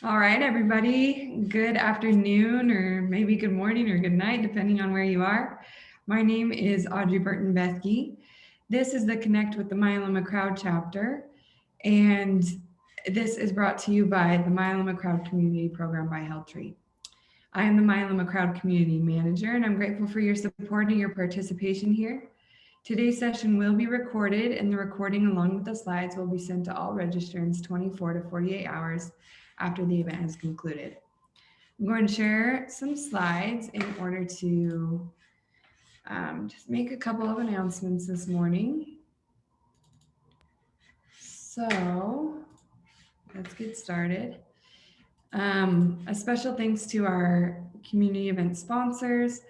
All right, everybody. Good afternoon, or maybe good morning or good night, depending on where you are. My name is Audrey Burton Bethke. This is the Connect with the Myeloma Crowd chapter, and this is brought to you by the Myeloma Crowd Community Program by HealthTree. I am the Myeloma Crowd Community Manager, and I'm grateful for your support and your participation here. Today's session will be recorded, and the recording, along with the slides, will be sent to all registrants 24 to 48 hours after the event has concluded. I'm going to share some slides in order to just make a couple of announcements this morning. So let's get started. A special thanks to our community event sponsors,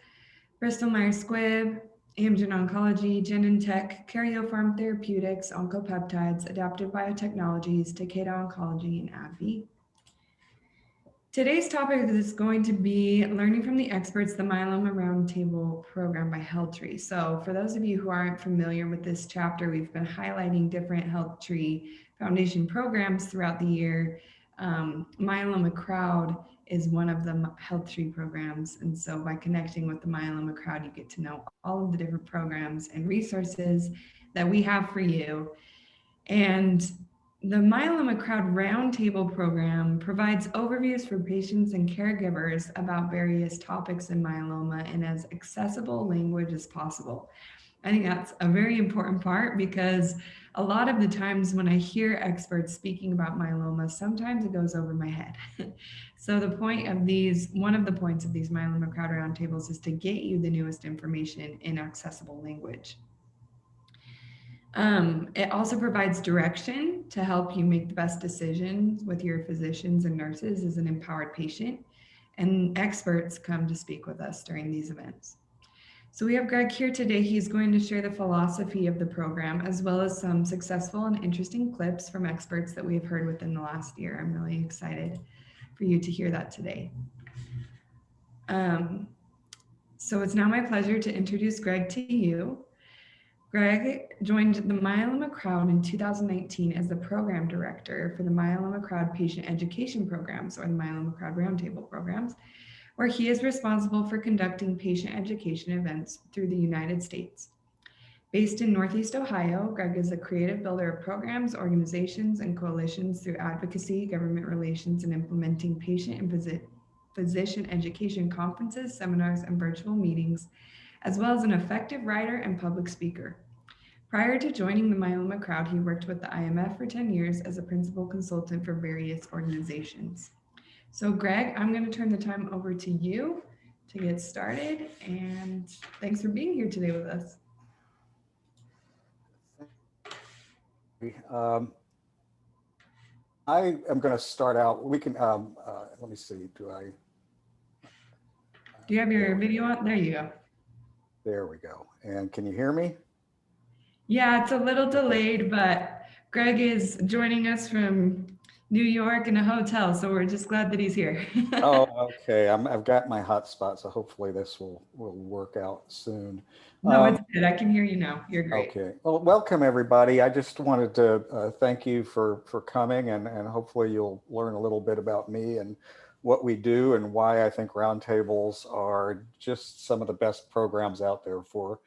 Bristol Myers Squibb, Amgen Oncology, Genentech, Karyopharm Therapeutics, Oncopeptides, Adaptive Biotechnologies, Takeda Oncology, and AbbVie. Today's topic is going to be Learning from the Experts, the Myeloma Round Table program by HealthTree. So for those of you who aren't familiar with this chapter, we've been highlighting different HealthTree Foundation programs throughout the year. Myeloma Crowd is one of the HealthTree programs. And so by connecting with the Myeloma Crowd, you get to know all of the different programs and resources that we have for you. And the Myeloma Crowd Round Table program provides overviews for patients and caregivers about various topics in myeloma in as accessible language as possible. I think that's a very important part because a lot of the times when I hear experts speaking about myeloma, sometimes it goes over my head. So one of the points of these Myeloma Crowd Roundtables is to get you the newest information in accessible language. It also provides direction to help you make the best decisions with your physicians and nurses as an empowered patient, and experts come to speak with us during these events. So we have Greg here today. He's going to share the philosophy of the program as well as some successful and interesting clips from experts that we've heard within the last year. I'm really excited for you to hear that today. Um, so it's now my pleasure to introduce Greg to you. Greg joined the Myeloma Crowd in 2019 as the program director for the Myeloma Crowd Patient Education Programs, or the Myeloma Crowd Roundtable programs, where he is responsible for conducting patient education events through the United States. Based in Northeast Ohio, Greg is a creative builder of programs, organizations, and coalitions through advocacy, government relations, and implementing patient and physician education conferences, seminars, and virtual meetings, as well as an effective writer and public speaker. Prior to joining the Myeloma Crowd, he worked with the IMF for 10 years as a principal consultant for various organizations. So, Greg, I'm going to turn the time over to you to get started, and thanks for being here today with us. I am going to start out. We can, let me see, Do you have your video on? There you go. There we go. And can you hear me? Yeah, it's a little delayed, but Greg is joining us from New York in a hotel, so we're just glad that he's here. Oh, okay. I've got my hotspot, so hopefully this will work out soon. No, it's good. I can hear you now. You're great. Okay. Well, welcome everybody. I just wanted to thank you for coming, and hopefully you'll learn a little bit about me and what we do and why I think roundtables are just some of the best programs out there for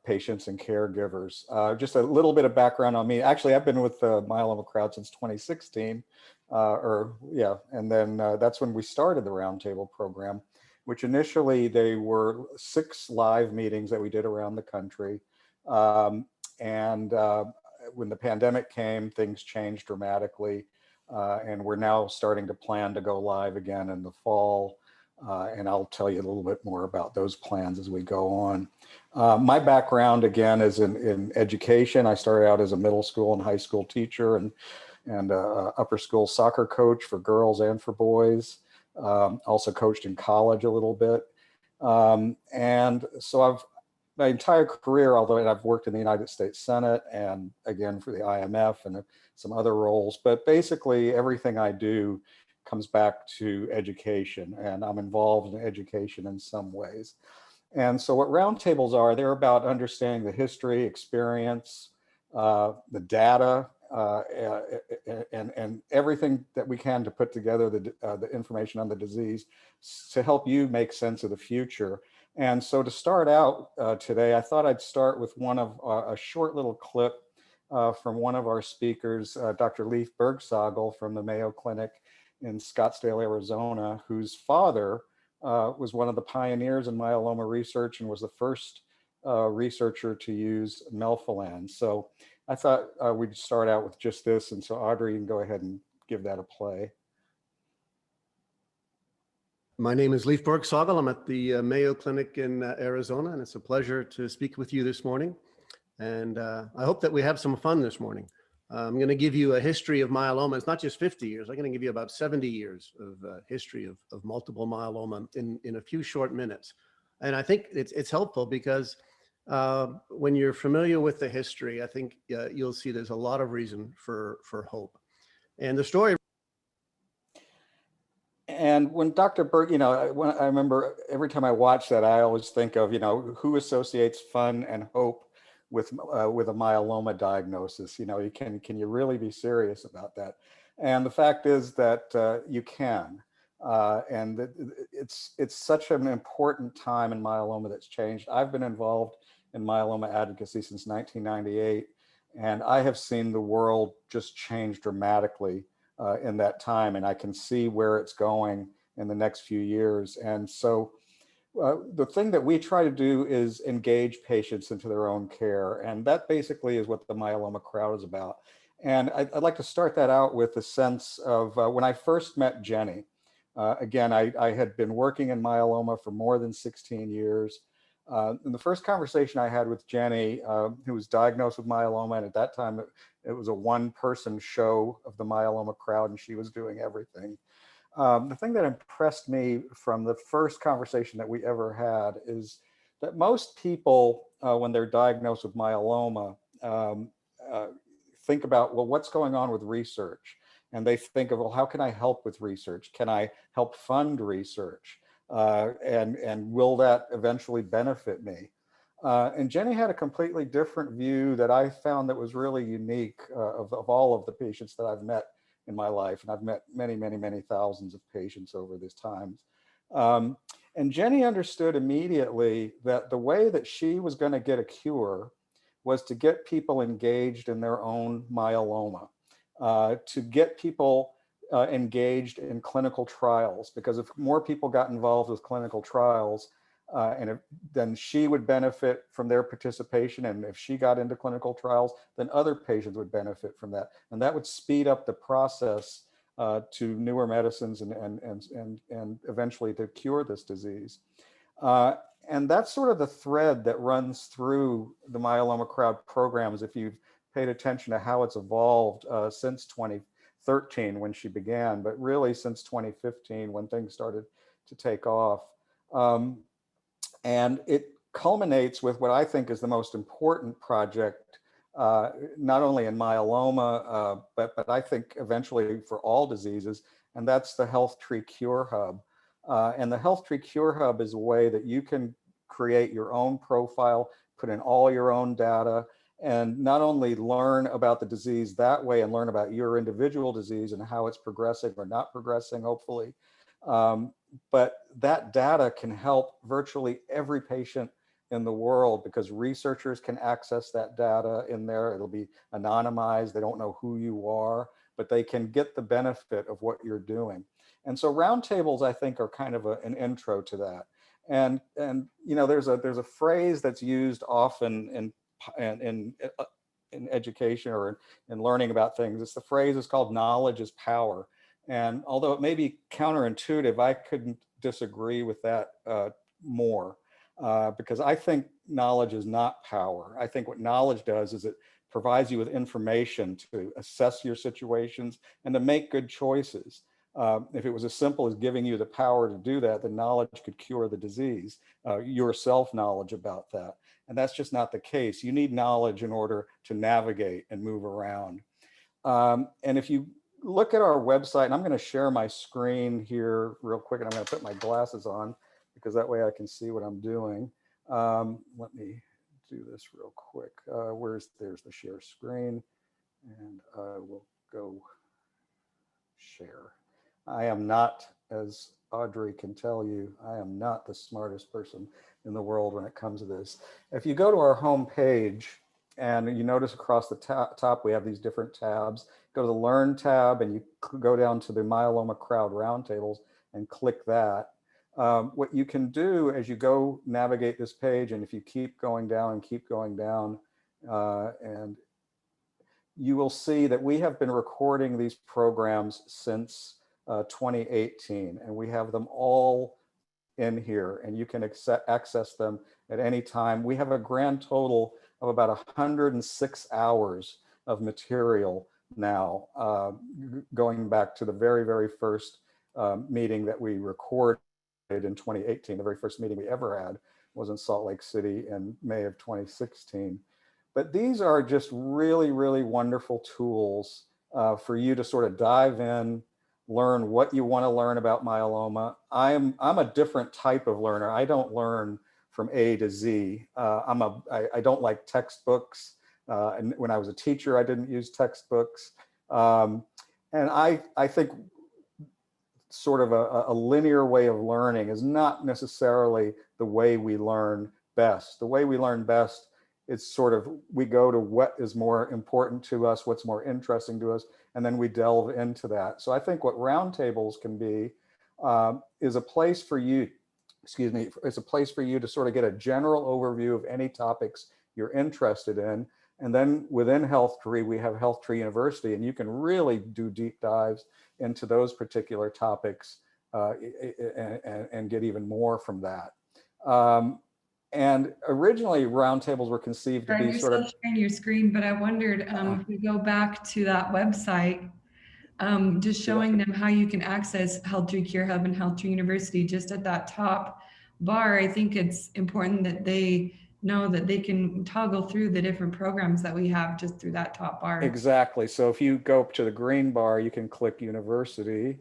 patients and caregivers. Just a little bit of background on me. Actually, I've been with the Myeloma Crowd since 2016, and then that's when we started the roundtable program, which initially they were 6 live meetings that we did around the country. And when the pandemic came, things changed dramatically. And we're now starting to plan to go live again in the fall. And I'll tell you a little bit more about those plans as we go on. My background, again, is in education. I started out as a middle school and high school teacher and upper school soccer coach for girls and for boys. Also coached in college a little bit. And so my entire career, although I've worked in the United States Senate and again for the IMF and some other roles, but basically everything I do comes back to education, and I'm involved in education in some ways. And so what roundtables are, they're about understanding the history, experience, the data, and everything that we can to put together the information on the disease to help you make sense of the future. And so to start out today, I thought I'd start with a short little clip from one of our speakers, Dr. Leif Bergsagel from the Mayo Clinic in Scottsdale, Arizona, whose father was one of the pioneers in myeloma research and was the first researcher to use melphalan. So I thought we'd start out with just this. And so Audrey, you can go ahead and give that a play. My name is Leif Bergsagel. I'm at the Mayo Clinic in Arizona, and it's a pleasure to speak with you this morning. And I hope that we have some fun this morning. I'm going to give you a history of myeloma. It's not just 50 years. I'm going to give you about 70 years of history of multiple myeloma in a few short minutes. And I think it's helpful because when you're familiar with the history, I think you'll see there's a lot of reason for hope. And the story. And when Dr. Berg, when I remember every time I watch that, I always think of, who associates fun and hope with a myeloma diagnosis. Can you really be serious about that? And the fact is that you can. And it's such an important time in myeloma that's changed. I've been involved in myeloma advocacy since 1998, and I have seen the world just change dramatically in that time, and I can see where it's going in the next few years. And so the thing that we try to do is engage patients into their own care, and that basically is what the Myeloma Crowd is about. And I'd like to start that out with a sense of when I first met Jenny. Again, I had been working in myeloma for more than 16 years. And the first conversation I had with Jenny, who was diagnosed with myeloma, and at that time it was a one-person show of the Myeloma Crowd, and she was doing everything. The thing that impressed me from the first conversation that we ever had is that most people, when they're diagnosed with myeloma, think about, well, what's going on with research? And they think of, well, how can I help with research? Can I help fund research? And will that eventually benefit me? And Jenny had a completely different view that I found that was really unique of all of the patients that I've met in my life. And I've met many, many, many thousands of patients over this time. And Jenny understood immediately that the way that she was going to get a cure was to get people engaged in their own myeloma, to get people engaged in clinical trials, because if more people got involved with clinical trials, then she would benefit from their participation. And if she got into clinical trials, then other patients would benefit from that. And that would speed up the process to newer medicines and eventually to cure this disease. And that's sort of the thread that runs through the Myeloma Crowd programs, if you've paid attention to how it's evolved since 2013 when she began, but really since 2015 when things started to take off. And it culminates with what I think is the most important project, not only in myeloma, but I think eventually for all diseases, and that's the HealthTree Cure Hub. And the HealthTree Cure Hub is a way that you can create your own profile, put in all your own data, and not only learn about the disease that way and learn about your individual disease and how it's progressing or not progressing, hopefully, but that data can help virtually every patient in the world, because researchers can access that data in there. It'll be anonymized. They don't know who you are, but they can get the benefit of what you're doing. And so roundtables, I think, are kind of an intro to that. And there's a phrase that's used often in education or in learning about things. It's the phrase is called knowledge is power. And although it may be counterintuitive, I couldn't disagree with that more, because I think knowledge is not power. I think what knowledge does is it provides you with information to assess your situations and to make good choices. If it was as simple as giving you the power to do that, then knowledge could cure the disease, your self-knowledge about that. And that's just not the case. You need knowledge in order to navigate and move around. And if you look at our website, and I'm going to share my screen here real quick, and I'm going to put my glasses on because that way I can see what I'm doing. Let me do this real quick. There's the share screen. And I will go share. I am not, as Audrey can tell you, I am not the smartest person in the world when it comes to this. If you go to our home page and you notice across the top, we have these different tabs. Go to the Learn tab and you go down to the Myeloma Crowd Round Tables and click that. What you can do as you go navigate this page, and if you keep going down and keep going down, and you will see that we have been recording these programs since 2018, and we have them all in here, and you can access them at any time. We have a grand total of about 106 hours of material now, going back to the very, very first meeting that we recorded in 2018. The very first meeting we ever had was in Salt Lake City in May of 2016. But these are just really, really wonderful tools for you to sort of dive in, learn what you want to learn about myeloma. I'm a different type of learner. I don't learn from A to Z. I don't like textbooks. And when I was a teacher, I didn't use textbooks. And I think sort of a linear way of learning is not necessarily the way we learn best. The way we learn best, it's sort of, we go to what is more important to us, what's more interesting to us, and then we delve into that. So I think what roundtables can be is a place for you, it's a place for you to sort of get a general overview of any topics you're interested in. And then within HealthTree, we have HealthTree University, and you can really do deep dives into those particular topics and get even more from that. And originally, roundtables were conceived to be You're sort still of sharing your screen, but I wondered if we go back to that website, just showing them how you can access HealthTree Cure Hub and HealthTree University just at that top bar. I think it's important that they know that they can toggle through the different programs that we have just through that top bar. Exactly. So if you go up to the green bar, you can click University,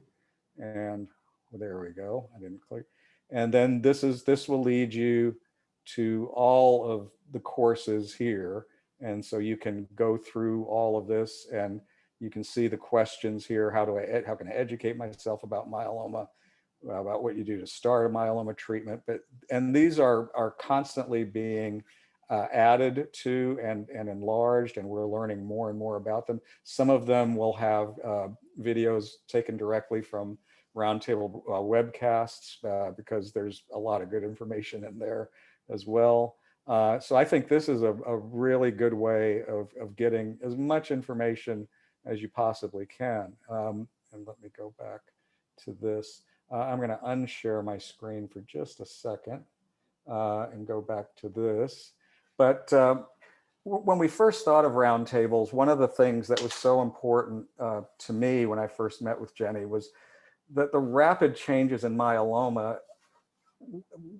and well, there we go. I didn't click. And then this will lead you to all of the courses here. And so you can go through all of this, and you can see the questions here. How can I educate myself about myeloma, about what you do to start a myeloma treatment? And these are constantly being added to and enlarged, and we're learning more and more about them. Some of them will have videos taken directly from roundtable webcasts because there's a lot of good information in there as well. So I think this is a really good way of getting as much information as you possibly can. And let me go back to this. I'm going to unshare my screen for just a second and go back to this. But when we first thought of roundtables, one of the things that was so important to me when I first met with Jenny was that the rapid changes in myeloma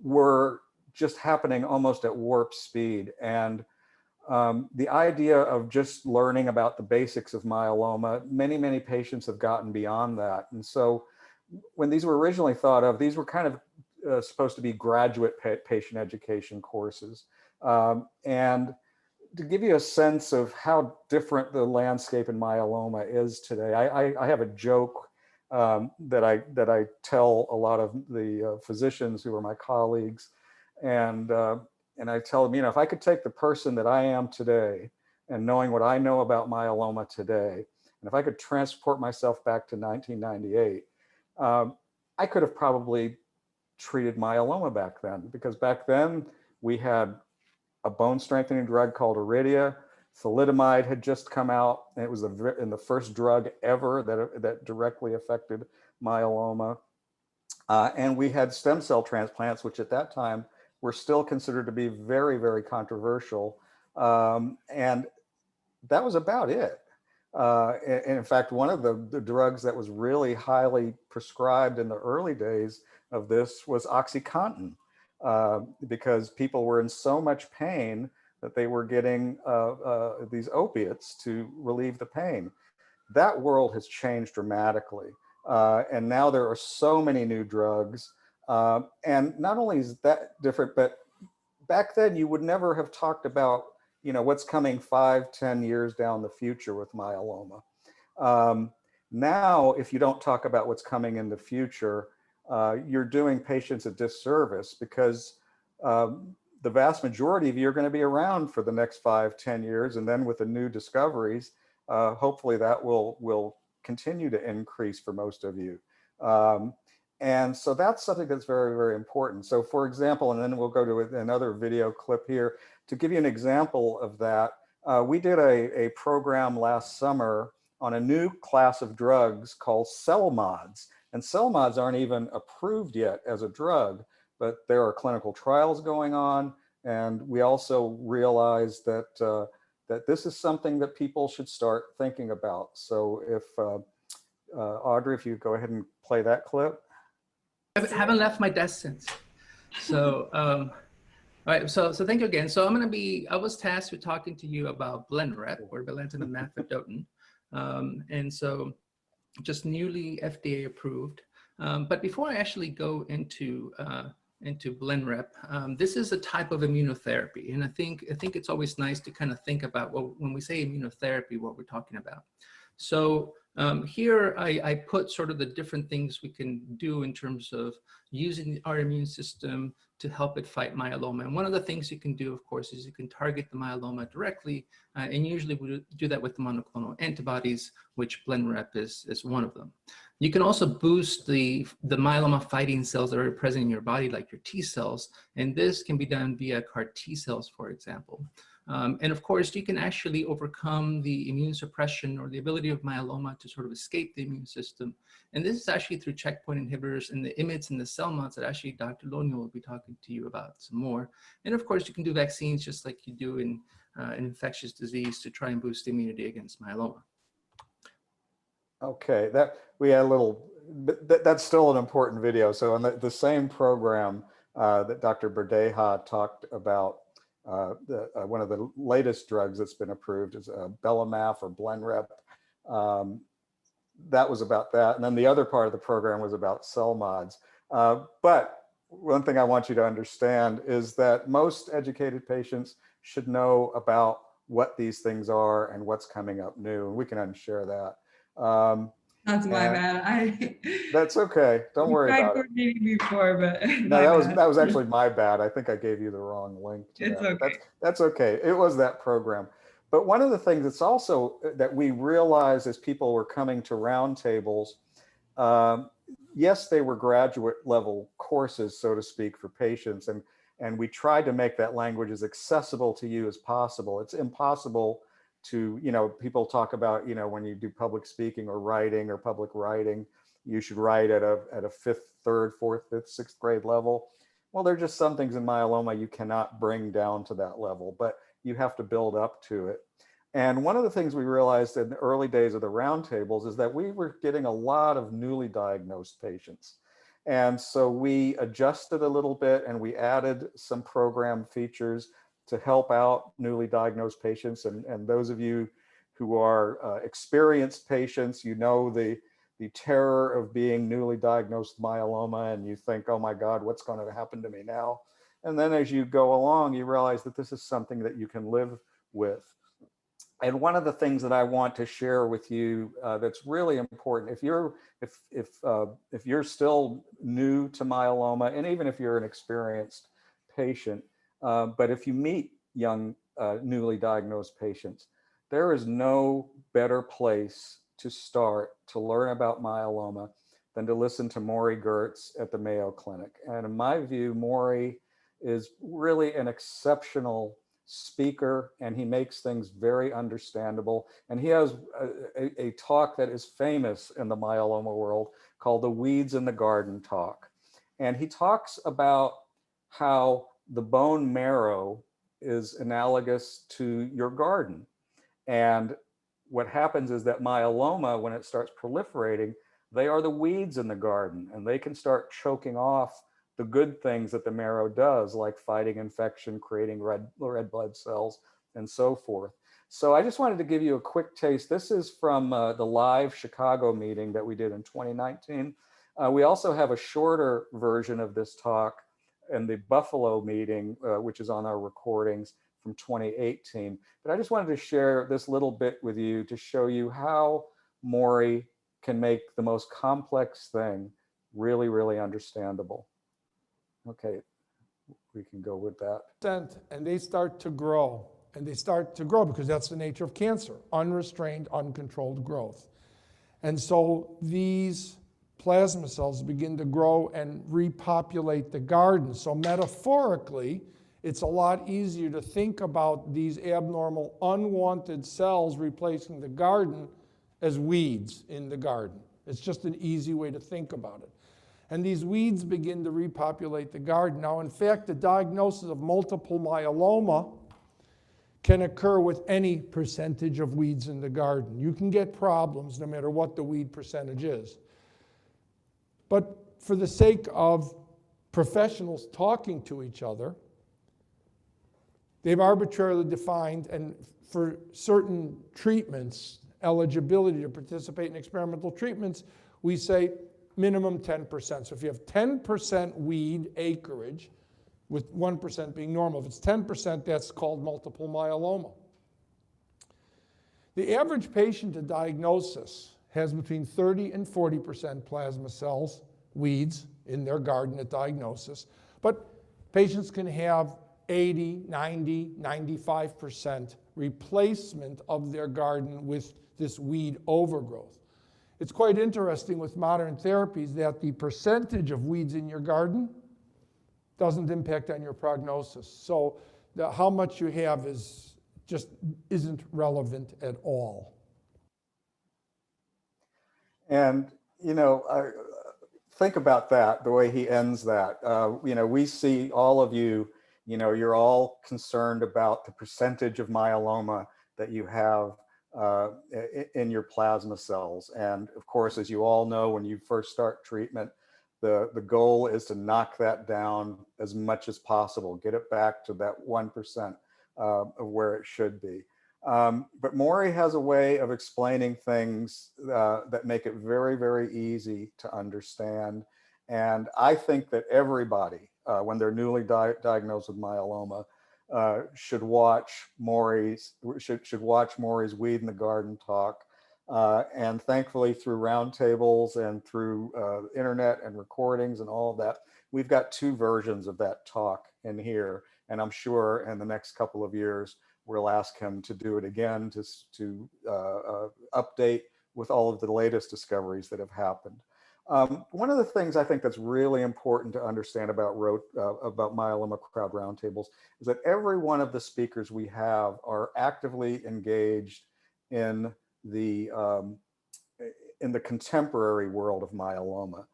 were just happening almost at warp speed. And the idea of just learning about the basics of myeloma, many patients have gotten beyond that. And so when these were originally thought of, these were kind of supposed to be graduate patient education courses. And to give you a sense of how different the landscape in myeloma is today, I have a joke that I tell a lot of the physicians who are my colleagues, and I tell them, if I could take the person that I am today and knowing what I know about myeloma today, and if I could transport myself back to 1998, I could have probably treated myeloma back then, because back then we had a bone strengthening drug called Iridia. Thalidomide had just come out, and it was the first drug ever that directly affected myeloma. And we had stem cell transplants, which at that time were still considered to be very, very controversial. And that was about it. And in fact, one of the drugs that was really highly prescribed in the early days of this was OxyContin, because people were in so much pain that they were getting these opiates to relieve the pain. That world has changed dramatically. And now there are so many new drugs. And not only is that different, but back then you would never have talked about what's coming 5-10 years down the future with myeloma. Now, if you don't talk about what's coming in the future, you're doing patients a disservice, because the vast majority of you are going to be around for the next 5-10 years. And then with the new discoveries, hopefully that will continue to increase for most of you. And so that's something that's very, very important. So for example, and then we'll go to another video clip here to give you an example of that. We did a program last summer on a new class of drugs called cell mods. And cell mods aren't even approved yet as a drug, but there are clinical trials going on. And we also realized that, that this is something that people should start thinking about. So if, Audrey, if you go ahead and play that clip. I haven't left my desk since. So, all right, so thank you again. So I was tasked with talking to you about Blenrep, or belantamab mafodotin. And so just newly FDA approved. But before I actually go into Blenrep, this is a type of immunotherapy. And I think it's always nice to kind of think about, well, when we say immunotherapy, what we're talking about. So here I put sort of the different things we can do in terms of using our immune system to help it fight myeloma. And one of the things you can do, of course, is you can target the myeloma directly, and usually we do that with the monoclonal antibodies, which Blenrep is one of them. You can also boost the myeloma fighting cells that are present in your body, like your T cells, and this can be done via CAR T cells, for example. And of course, you can actually overcome the immune suppression or the ability of myeloma to sort of escape the immune system. And this is actually through checkpoint inhibitors and the IMiDs and the cell mods that actually Dr. Lonia will be talking to you about some more. And of course, you can do vaccines just like you do in infectious disease to try and boost immunity against myeloma. Okay, we had a little, that's still an important video. So on the same program that Dr. Brozeit talked about, one of the latest drugs that's been approved is Belamaf or Blenrep. That was about that. And then the other part of the program was about cell mods. But one thing I want you to understand is that most educated patients should know about what these things are and what's coming up new. And we can unshare that. That's my bad. That's okay. Don't worry about it. I tried coordinating before, but no, that was actually my bad. I think I gave you the wrong link to it's that. Okay. That's okay. It was that program. But one of the things that's also that we realized as people were coming to roundtables, yes, they were graduate level courses, so to speak, for patients. And we tried to make that language as accessible to you as possible. It's impossible to, people talk about, when you do public speaking or writing or public writing, you should write at a third, fourth, fifth, sixth grade level. Well, there are just some things in myeloma you cannot bring down to that level, but you have to build up to it. And one of the things we realized in the early days of the roundtables is that we were getting a lot of newly diagnosed patients. And so we adjusted a little bit and we added some program features to help out newly diagnosed patients. And those of you who are experienced patients, the terror of being newly diagnosed myeloma, and you think, oh my God, what's going to happen to me now? And then as you go along, you realize that this is something that you can live with. And one of the things that I want to share with you that's really important, if you're still new to myeloma, and even if you're an experienced patient, but if you meet young newly diagnosed patients, there is no better place to start to learn about myeloma than to listen to Maury Gertz at the Mayo Clinic. And in my view, Maury is really an exceptional speaker, and he makes things very understandable. And he has a talk that is famous in the myeloma world called the Weeds in the Garden talk. And he talks about how the bone marrow is analogous to your garden. And what happens is that myeloma, when it starts proliferating, they are the weeds in the garden, and they can start choking off the good things that the marrow does, like fighting infection, creating red blood cells, and so forth. So I just wanted to give you a quick taste. This is from the live Chicago meeting that we did in 2019. We also have a shorter version of this talk in the Buffalo meeting, which is on our recordings from 2018. But I just wanted to share this little bit with you to show you how Maury can make the most complex thing really, really understandable. Okay, we can go with that. And they start to grow. And they start to grow because that's the nature of cancer, unrestrained, uncontrolled growth. And so these plasma cells begin to grow and repopulate the garden. So metaphorically, it's a lot easier to think about these abnormal, unwanted cells replacing the garden as weeds in the garden. It's just an easy way to think about it. And these weeds begin to repopulate the garden. Now, in fact, the diagnosis of multiple myeloma can occur with any percentage of weeds in the garden. You can get problems no matter what the weed percentage is. But for the sake of professionals talking to each other, they've arbitrarily defined, and for certain treatments, eligibility to participate in experimental treatments, we say minimum 10%. So if you have 10% weed acreage, with 1% being normal. If it's 10%, that's called multiple myeloma. The average patient to diagnosis has between 30 and 40% plasma cells, weeds, in their garden at diagnosis. But patients can have 80, 90, 95% replacement of their garden with this weed overgrowth. It's quite interesting with modern therapies that the percentage of weeds in your garden doesn't impact on your prognosis. So how much you have isn't relevant at all. And, think about that, the way he ends that. We see all of you, you're all concerned about the percentage of myeloma that you have in your plasma cells. And of course, as you all know, when you first start treatment, the goal is to knock that down as much as possible, get it back to that 1% of where it should be. But Maury has a way of explaining things that make it very, very easy to understand. And I think that everybody, when they're newly diagnosed with myeloma, should watch Maury's Weed in the Garden talk. And thankfully, through roundtables and through internet and recordings and all of that, we've got 2 versions of that talk in here. And I'm sure in the next couple of years, we'll ask him to do it again to update with all of the latest discoveries that have happened. One of the things I think that's really important to understand about Myeloma Crowd Roundtables is that every one of the speakers we have are actively engaged in the contemporary world of myeloma.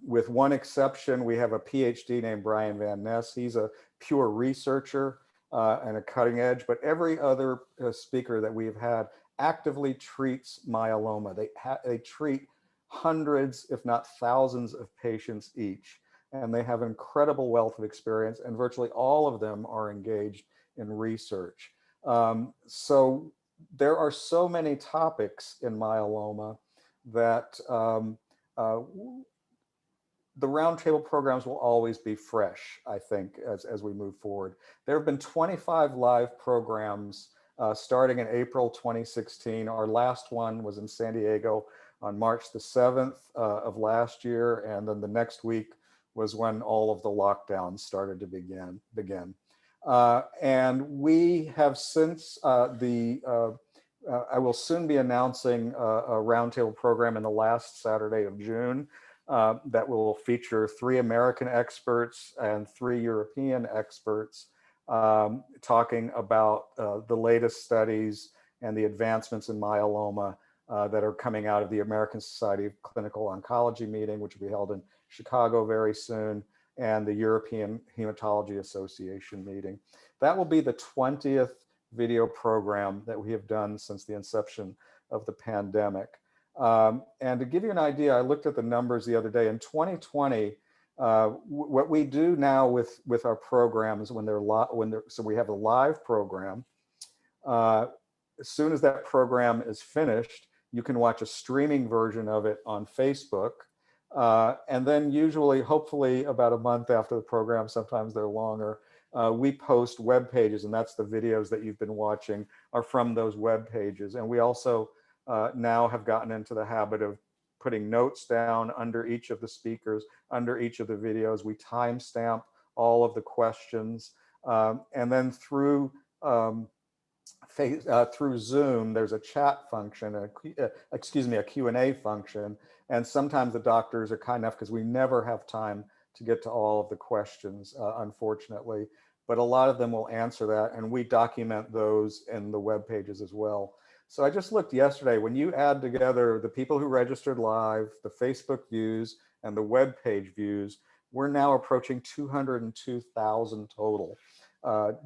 With one exception, we have a PhD named Brian Van Ness. He's a pure researcher and a cutting edge, but every other speaker that we've had actively treats myeloma. They treat hundreds, if not thousands of patients each, and they have an incredible wealth of experience, and virtually all of them are engaged in research. So there are so many topics in myeloma that the roundtable programs will always be fresh, I think, as we move forward. There have been 25 live programs starting in April 2016. Our last one was in San Diego on March the 7th of last year. And then the next week was when all of the lockdowns started to begin. And we have since I will soon be announcing a roundtable program in the last Saturday of June that will feature 3 American experts and 3 European experts talking about the latest studies and the advancements in myeloma that are coming out of the American Society of Clinical Oncology meeting, which will be held in Chicago very soon, and the European Hematology Association meeting. That will be the 20th video program that we have done since the inception of the pandemic. And to give you an idea, I looked at the numbers the other day. In 2020, what we do now with our programs so we have a live program. As soon as that program is finished, you can watch a streaming version of it on Facebook. And then usually, hopefully about a month after the program, sometimes they're longer, we post web pages, and that's the videos that you've been watching are from those web pages. And we also now have gotten into the habit of putting notes down under each of the speakers, under each of the videos. We timestamp all of the questions. And then through Zoom, there's a chat function, a Q&A function. And sometimes the doctors are kind enough, because we never have time to get to all of the questions, unfortunately. But a lot of them will answer that, and we document those in the web pages as well. So I just looked yesterday, when you add together the people who registered live, the Facebook views, and the web page views, we're now approaching 202,000 total,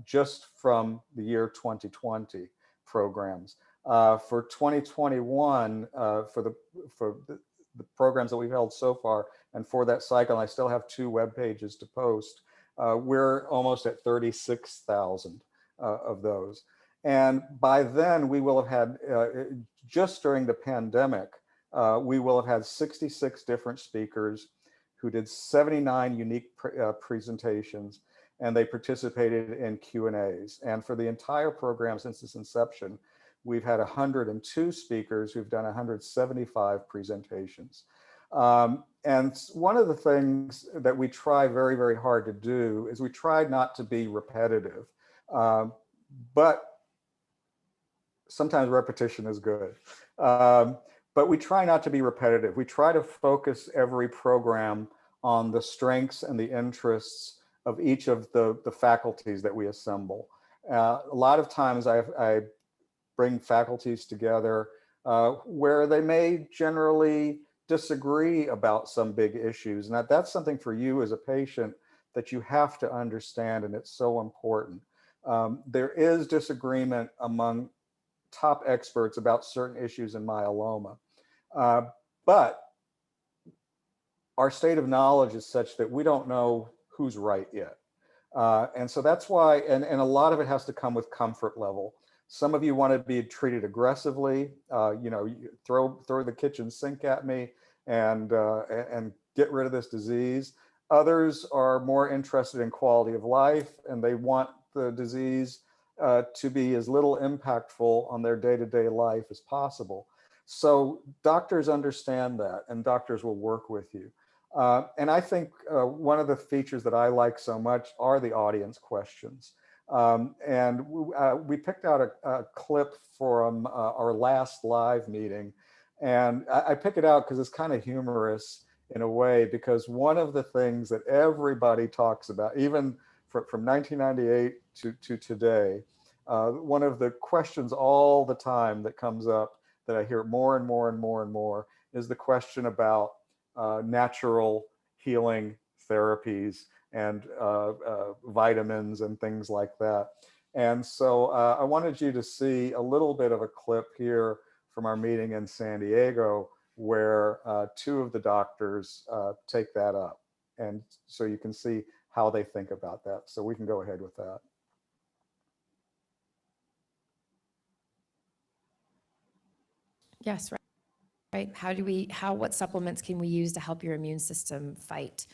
just from the year 2020 programs. For 2021, for the programs that we've held so far, and for that cycle, I still have 2 web pages to post, we're almost at 36,000 of those. And by then we will have had, just during the pandemic, we will have had 66 different speakers who did 79 unique presentations, and they participated in Q&As. And for the entire program since its inception, we've had 102 speakers who've done 175 presentations. And one of the things that we try very, very hard to do is we try not to be repetitive, but sometimes repetition is good. But we try not to be repetitive. We try to focus every program on the strengths and the interests of each of the faculties that we assemble. A lot of times I bring faculties together where they may generally disagree about some big issues. And that's something for you as a patient that you have to understand, and it's so important. There is disagreement among top experts about certain issues in myeloma, but our state of knowledge is such that we don't know who's right yet. And so that's why, and a lot of it has to come with comfort level. Some of you want to be treated aggressively, you throw the kitchen sink at me and get rid of this disease. Others are more interested in quality of life, and they want the disease to be as little impactful on their day-to-day life as possible. So doctors understand that, and doctors will work with you. And I think one of the features that I like so much are the audience questions. And we picked out a clip from our last live meeting. And I pick it out because it's kind of humorous in a way, because one of the things that everybody talks about, even from 1998 to today, one of the questions all the time that comes up that I hear more and more and more and more is the question about natural healing therapies and vitamins and things like that. And so I wanted you to see a little bit of a clip here from our meeting in San Diego, where 2 of the doctors take that up. And so you can see how they think about that. So we can go ahead with that. Yes, right. What supplements can we use to help your immune system fight?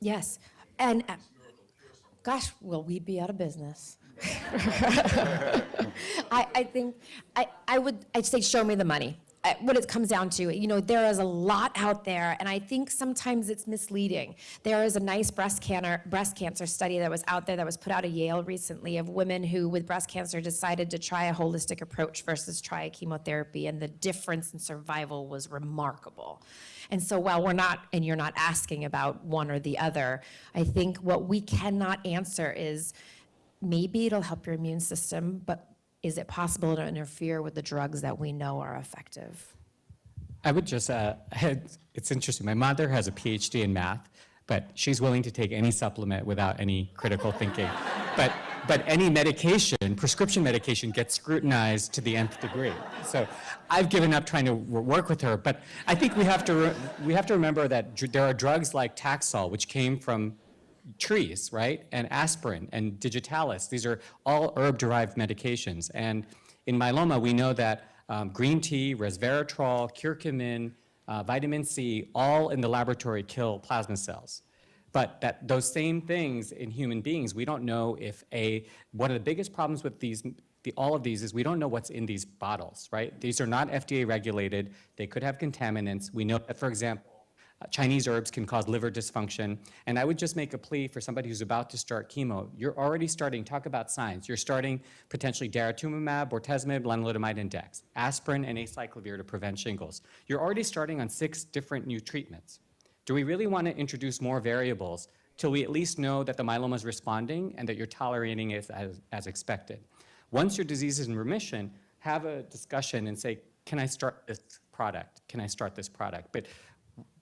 Yes, and gosh, will we be out of business? I think I'd say show me the money. What it comes down to, there is a lot out there, and I think sometimes it's misleading. There is a nice breast cancer study that was out there that was put out of Yale recently of women who with breast cancer decided to try a holistic approach versus try a chemotherapy, and the difference in survival was remarkable. And so while you're not asking about one or the other, I think what we cannot answer is maybe it'll help your immune system, but is it possible to interfere with the drugs that we know are effective? I would just it's interesting. My mother has a PhD in math, but she's willing to take any supplement without any critical thinking. But any medication, prescription medication, gets scrutinized to the nth degree. So I've given up trying to work with her. But I think we have to remember that there are drugs like Taxol, which came from trees, right? And aspirin and digitalis. These are all herb-derived medications. And in myeloma, we know that green tea, resveratrol, curcumin, vitamin C, all in the laboratory kill plasma cells. But that those same things in human beings, we don't know if one of the biggest problems with all of these is we don't know what's in these bottles, right? These are not FDA regulated. They could have contaminants. We know that, for example, Chinese herbs can cause liver dysfunction. And I would just make a plea for somebody who's about to start chemo. You're already starting, talk about science. You're starting potentially daratumumab, bortezomib, lenalidomide, and dex, aspirin, and acyclovir to prevent shingles. You're already starting on 6 different new treatments. Do we really want to introduce more variables till we at least know that the myeloma is responding and that you're tolerating it as expected? Once your disease is in remission, have a discussion and say, can I start this product? Can I start this product? But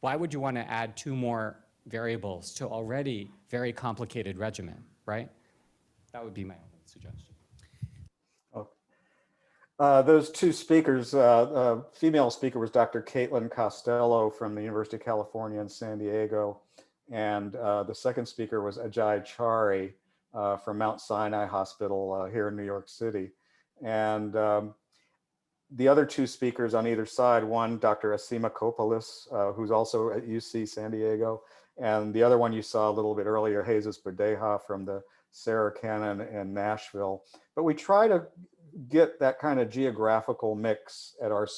why would you want to add 2 more variables to already very complicated regimen, right? That would be my only suggestion. Those 2 speakers, female speaker was Dr. Caitlin Costello from the University of California in San Diego. And the second speaker was Ajay Chari from Mount Sinai Hospital here in New York City. And the other 2 speakers on either side, one, Dr. Asima Kopalis, who's also at UC San Diego, and the other one you saw a little bit earlier, Jesus Berdeja from the Sarah Cannon in Nashville. But we try to get that kind of geographical mix at our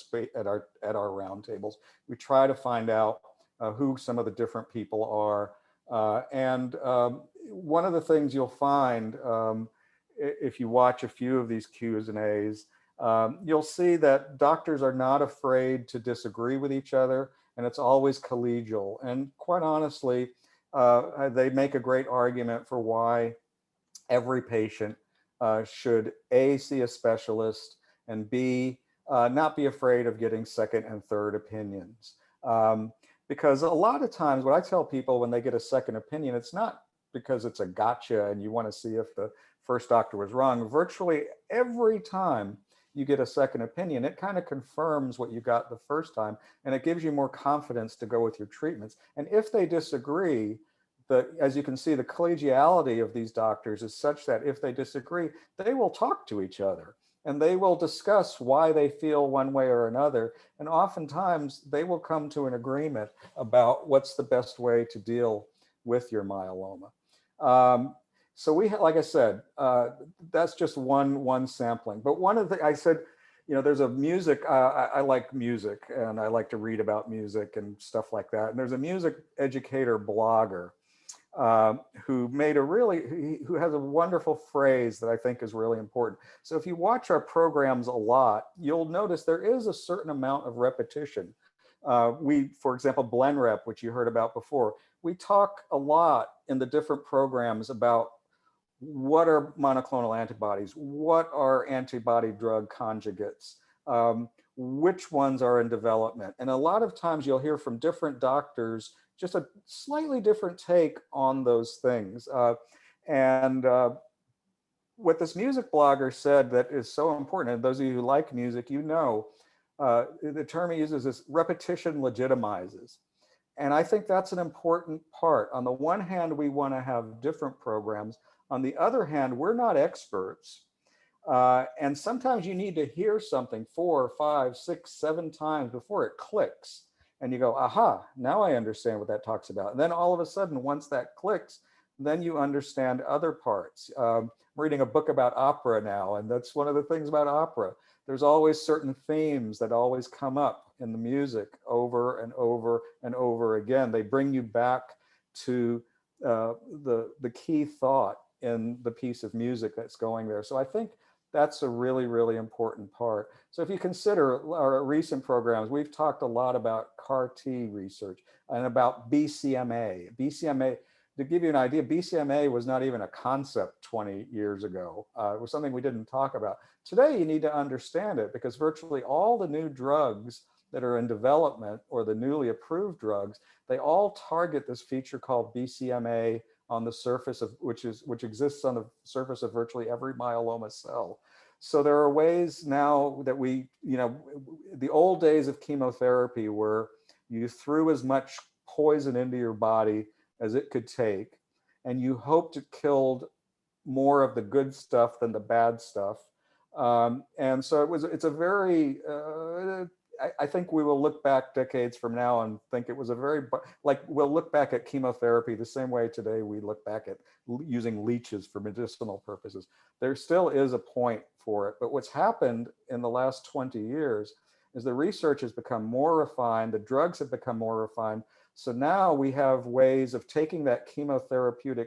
roundtables. We try to find out who some of the different people are. And one of the things you'll find if you watch a few of these Q's and A's, you'll see that doctors are not afraid to disagree with each other, and it's always collegial. And quite honestly, they make a great argument for why every patient should A, see a specialist, and B, not be afraid of getting second and third opinions. Because a lot of times what I tell people when they get a second opinion, it's not because it's a gotcha and you want to see if the first doctor was wrong. Virtually every time you get a second opinion, it kind of confirms what you got the first time, and it gives you more confidence to go with your treatments. And if they disagree, as you can see, the collegiality of these doctors is such that if they disagree, they will talk to each other and they will discuss why they feel one way or another. And oftentimes they will come to an agreement about what's the best way to deal with your myeloma. So like I said, that's just one sampling. But one of the, I said, you know, there's a music, I like music and I like to read about music and stuff like that. And there's a music educator blogger who made who has a wonderful phrase that I think is really important. So if you watch our programs a lot, you'll notice there is a certain amount of repetition. For example, BlendRep, which you heard about before, we talk a lot in the different programs about what are monoclonal antibodies, what are antibody drug conjugates, which ones are in development. And a lot of times you'll hear from different doctors just a slightly different take on those things. What this music blogger said that is so important, and those of you who like music, you know, the term he uses is repetition legitimizes. And I think that's an important part. On the one hand, we want to have different programs. On the other hand, we're not experts. And sometimes you need to hear something 4, 5, 6, 7 times before it clicks. And you go, aha, now I understand what that talks about. And then all of a sudden, once that clicks, then you understand other parts. I'm reading a book about opera now, and that's one of the things about opera. There's always certain themes that always come up in the music over and over and over again. They bring you back to the key thought in the piece of music that's going there. So I think that's a really, really important part. So if you consider our recent programs, we've talked a lot about CAR T research and about BCMA. BCMA, to give you an idea, BCMA was not even a concept 20 years ago. It was something we didn't talk about. Today, you need to understand it because virtually all the new drugs that are in development or the newly approved drugs, they all target this feature called BCMA on the surface of which exists on the surface of virtually every myeloma cell. So there are ways now that the old days of chemotherapy where you threw as much poison into your body as it could take, and you hoped it killed more of the good stuff than the bad stuff. And so it's a very I think we will look back decades from now and think it was a very, like we'll look back at chemotherapy the same way today we look back at using leeches for medicinal purposes. There still is a point for it, but what's happened in the last 20 years is the research has become more refined, the drugs have become more refined. So now we have ways of taking that chemotherapeutic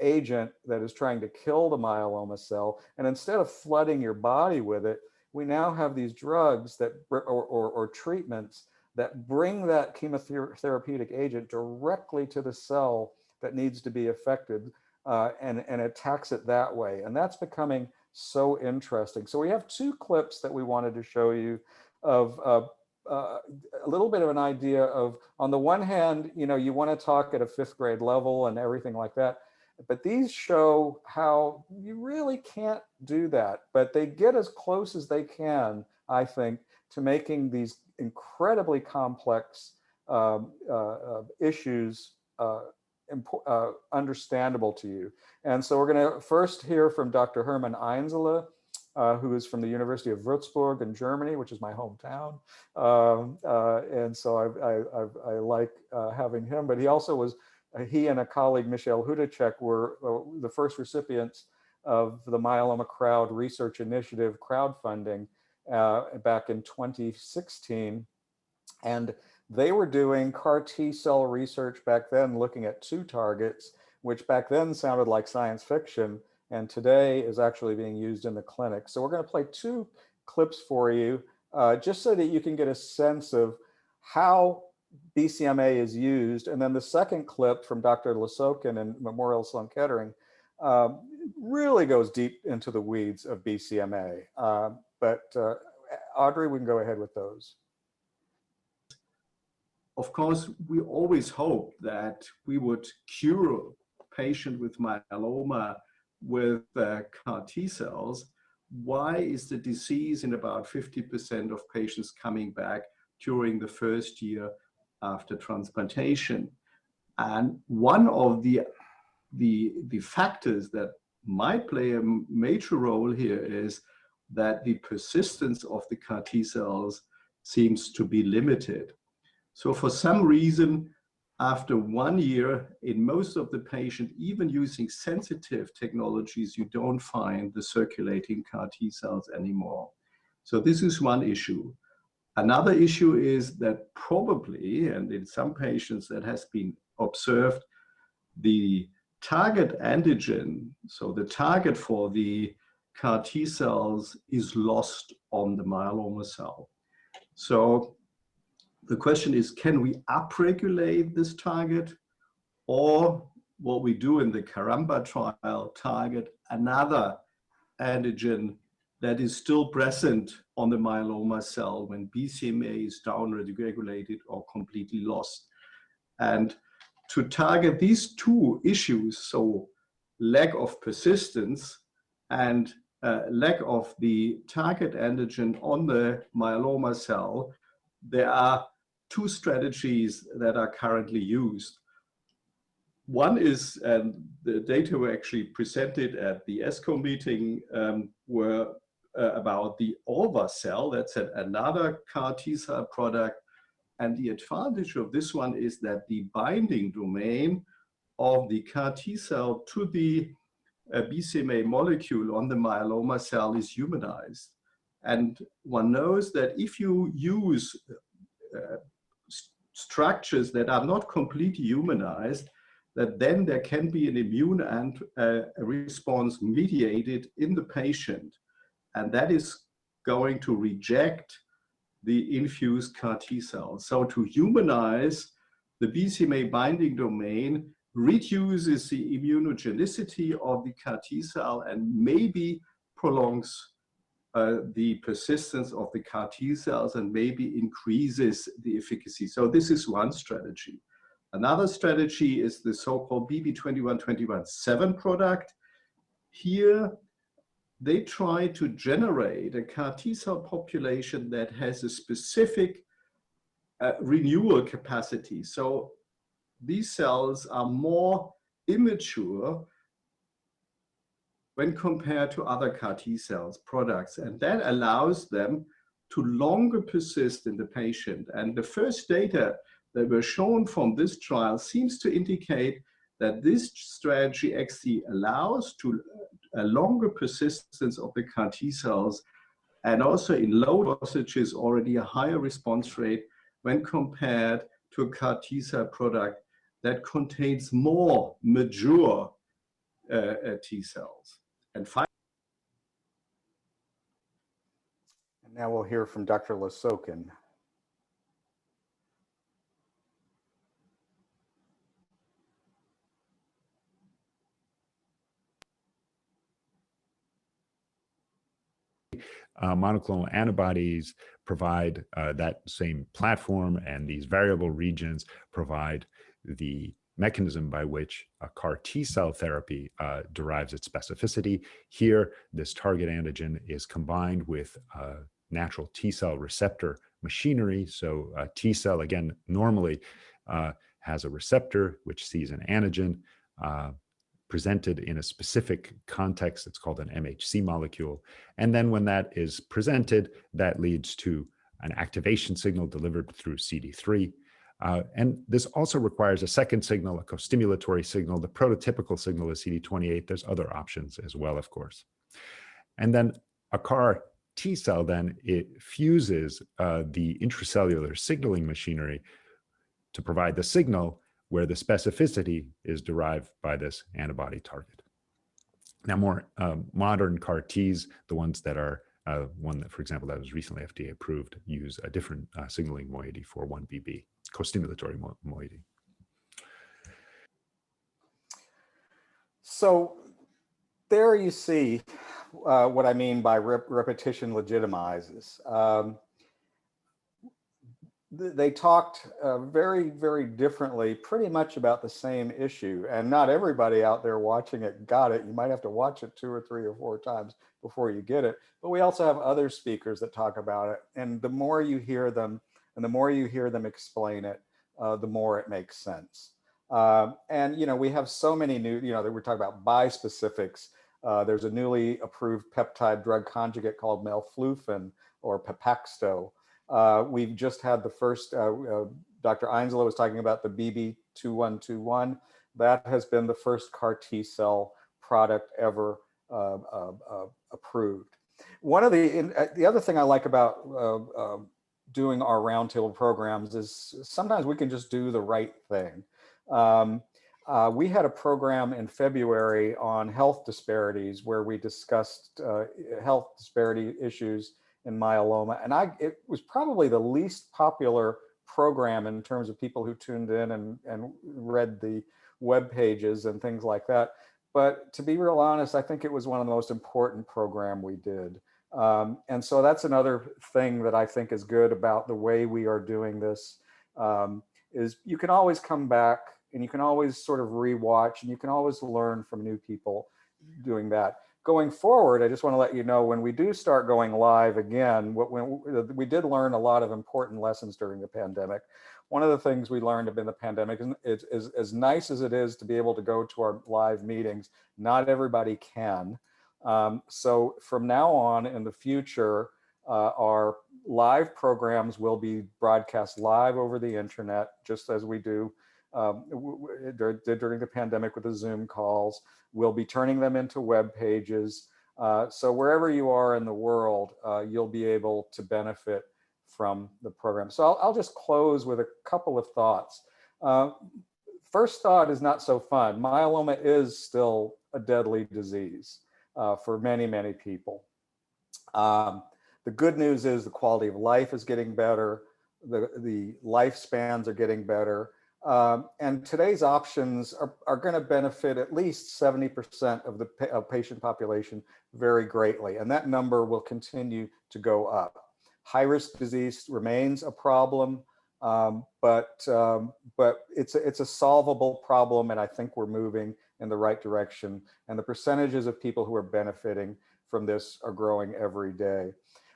agent that is trying to kill the myeloma cell, and instead of flooding your body with it, we now have these drugs that or treatments that bring that chemotherapeutic agent directly to the cell that needs to be affected, and attacks it that way. And that's becoming so interesting. So we have two clips that we wanted to show you of a little bit of an idea of, on the one hand, you want to talk at a 5th grade level and everything like that. But these show how you really can't do that, but they get as close as they can, I think, to making these incredibly complex issues understandable to you. And so we're going to first hear from Dr. Hermann Einzele, who is from the University of Würzburg in Germany, which is my hometown. And so I like having him, but he also was, he and a colleague, Michelle Hudacek, were the first recipients of the Myeloma Crowd Research Initiative crowdfunding back in 2016. And they were doing CAR T cell research back then, looking at 2 targets, which back then sounded like science fiction, and today is actually being used in the clinic. So we're going to play 2 clips for you, just so that you can get a sense of how BCMA is used. And then the second clip from Dr. Lasokin and Memorial Sloan Kettering really goes deep into the weeds of BCMA. But Audrey, we can go ahead with those. Of course, we always hope that we would cure a patient with myeloma with CAR T cells. Why is the disease in about 50% of patients coming back during the first year after transplantation? And one of the factors that might play a major role here is that the persistence of the CAR T cells seems to be limited. So for some reason, after 1 year, in most of the patients, even using sensitive technologies, you don't find the circulating CAR T cells anymore. So this is one issue. Another issue is that probably, and in some patients that has been observed, the target antigen, so the target for the CAR T cells, is lost on the myeloma cell. So the question is, can we upregulate this target, or what we do in the Caramba trial, target another antigen that is still present on the myeloma cell when BCMA is downregulated or completely lost? And to target these 2 issues, so lack of persistence and lack of the target antigen on the myeloma cell, there are 2 strategies that are currently used. One is, and the data were actually presented at the ESCO meeting, were about the OLVA cell. That's another CAR T cell product. And the advantage of this one is that the binding domain of the CAR T cell to the BCMA molecule on the myeloma cell is humanized. And one knows that if you use structures that are not completely humanized, that then there can be an immune and response mediated in the patient. And that is going to reject the infused CAR T cells. So to humanize the BCMA binding domain reduces the immunogenicity of the CAR T cell and maybe prolongs the persistence of the CAR T cells and maybe increases the efficacy. So this is one strategy. Another strategy is the so-called BB21217 product. Here, they try to generate a CAR T cell population that has a specific renewal capacity. So these cells are more immature when compared to other CAR T cells products. And that allows them to longer persist in the patient. And the first data that were shown from this trial seems to indicate that this strategy actually allows to a longer persistence of the CAR T cells, and also in low dosages already a higher response rate when compared to a CAR T cell product that contains more mature T cells. And finally, Now we'll hear from Dr. Lasokin. Monoclonal antibodies provide that same platform, and these variable regions provide the mechanism by which a CAR T cell therapy derives its specificity. Here, this target antigen is combined with natural T cell receptor machinery. So a T cell, again, normally has a receptor which sees an antigen presented in a specific context. It's called an MHC molecule. And then when that is presented, that leads to an activation signal delivered through CD3. And this also requires a second signal, a co-stimulatory signal. The prototypical signal is CD28. There's other options as well, of course. And then a CAR T cell, then it fuses the intracellular signaling machinery to provide the signal where the specificity is derived by this antibody target. Now, more modern CAR Ts, the ones that are, one that, for example, that was recently FDA approved, use a different signaling moiety for 1BB, co-stimulatory moiety. So there you see what I mean by repetition legitimizes. They talked very, very differently, pretty much about the same issue. And not everybody out there watching it got it. You might have to watch it 2 or 3 or 4 times before you get it. But we also have other speakers that talk about it. And the more you hear them, and the more you hear them explain it, the more it makes sense. And, you know, we have so many new, you know, that we're talking about bispecifics. There's a newly approved peptide drug conjugate called melflufen, or Pepaxto. We've just had the first, Dr. Einsela was talking about the BB2121. That has been the first CAR T cell product ever approved. One of the other thing I like about doing our roundtable programs is sometimes we can just do the right thing. We had a program in February on health disparities where we discussed health disparity issues in myeloma. And it was probably the least popular program in terms of people who tuned in and read the web pages and things like that. But to be real honest, I think it was one of the most important program we did. And so that's another thing that I think is good about the way we are doing this, is you can always come back and you can always sort of rewatch, and you can always learn from new people doing that. Going forward, I just want to let you know, when we do start going live again, we did learn a lot of important lessons during the pandemic. One of the things we learned in the pandemic is as nice as it is to be able to go to our live meetings, not everybody can. So from now on in the future, our live programs will be broadcast live over the internet, just as we do did during the pandemic with the Zoom calls. We'll be turning them into web pages. So wherever you are in the world, you'll be able to benefit from the program. So I'll just close with a couple of thoughts. First thought is not so fun. Myeloma is still a deadly disease for many, many people. The good news is the quality of life is getting better. The lifespans are getting better. And today's options are going to benefit at least 70% of the patient population very greatly. And that number will continue to go up. High-risk disease remains a problem, but it's a solvable problem. And I think we're moving in the right direction. And the percentages of people who are benefiting from this are growing every day.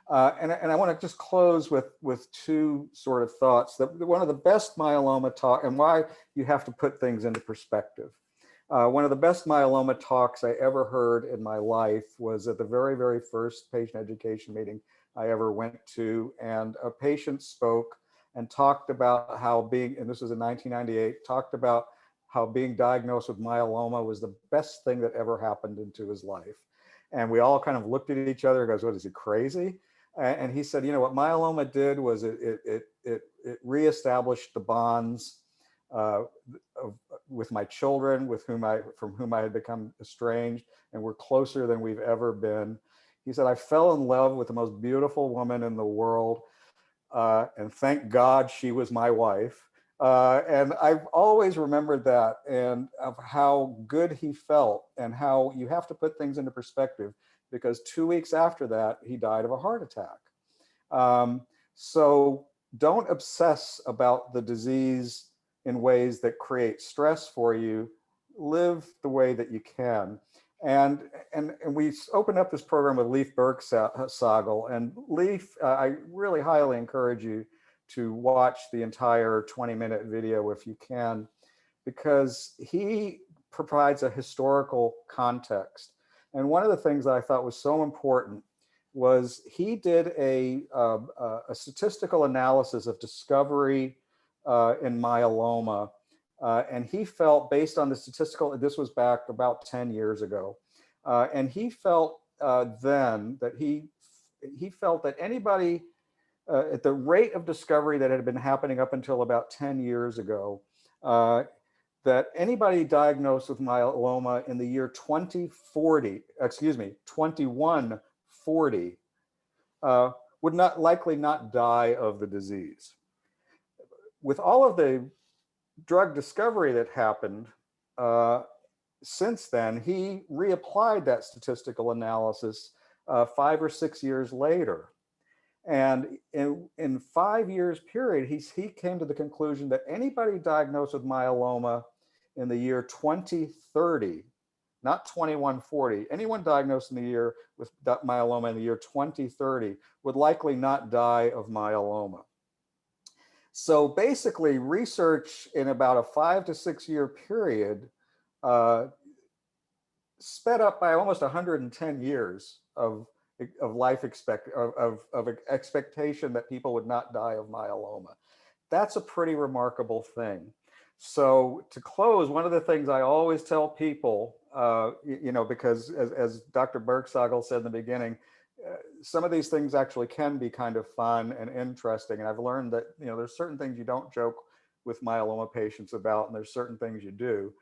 And I want to just close with two sort of thoughts. One of the best myeloma talk, and why you have to put things into perspective. One of the best myeloma talks I ever heard in my life was at the very, very first patient education meeting I ever went to, and a patient spoke and talked about how being, and this was in 1998, talked about how being diagnosed with myeloma was the best thing that ever happened into his life. And we all kind of looked at each other and goes, what, is he crazy? And he said, you know, what myeloma did was it reestablished the bonds with my children, from whom I had become estranged, and we're closer than we've ever been. He said, I fell in love with the most beautiful woman in the world. And thank God she was my wife. And I've always remembered that, and of how good he felt, and how you have to put things into perspective, because 2 weeks after that, he died of a heart attack. So don't obsess about the disease in ways that create stress for you. Live the way that you can. And we opened up this program with Leif Bergsagel, and Leif, I really highly encourage you to watch the entire 20-minute video if you can, because he provides a historical context. And one of the things that I thought was so important was he did a statistical analysis of discovery in myeloma. And he felt, based on the statistical, this was back about 10 years ago, and he felt then that he felt that anybody at the rate of discovery that had been happening up until about 10 years ago, that anybody diagnosed with myeloma in the year 2140 would likely not die of the disease. With all of the drug discovery that happened since then, he reapplied that statistical analysis 5 or 6 years later. And in 5 years period, he came to the conclusion that anybody diagnosed with myeloma in the year 2030, not 2140, anyone diagnosed in the year with myeloma in the year 2030 would likely not die of myeloma. So basically, research in about a 5 to 6 year period sped up by almost 110 years of life expectation that people would not die of myeloma. That's a pretty remarkable thing. So to close, one of the things I always tell people, you know, because as Dr. Bergsagel said in the beginning, some of these things actually can be kind of fun and interesting. And I've learned that, you know, there's certain things you don't joke with myeloma patients about, and there's certain things you do.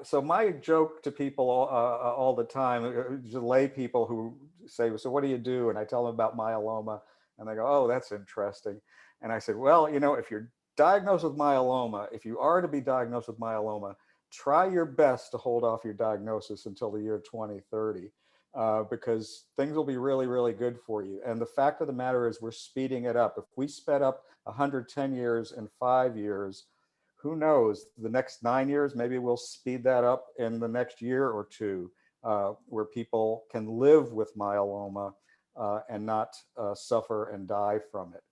So my joke to people all the time, just lay people who say, so what do you do? And I tell them about myeloma, and they go, oh, that's interesting. And I said, well, you know, if you're diagnosed with myeloma, if you are to be diagnosed with myeloma, try your best to hold off your diagnosis until the year 2030. Because things will be really, really good for you. And the fact of the matter is we're speeding it up. If we sped up 110 years in 5 years, who knows, the next 9 years, maybe we'll speed that up in the next year or two, where people can live with myeloma and not suffer and die from it.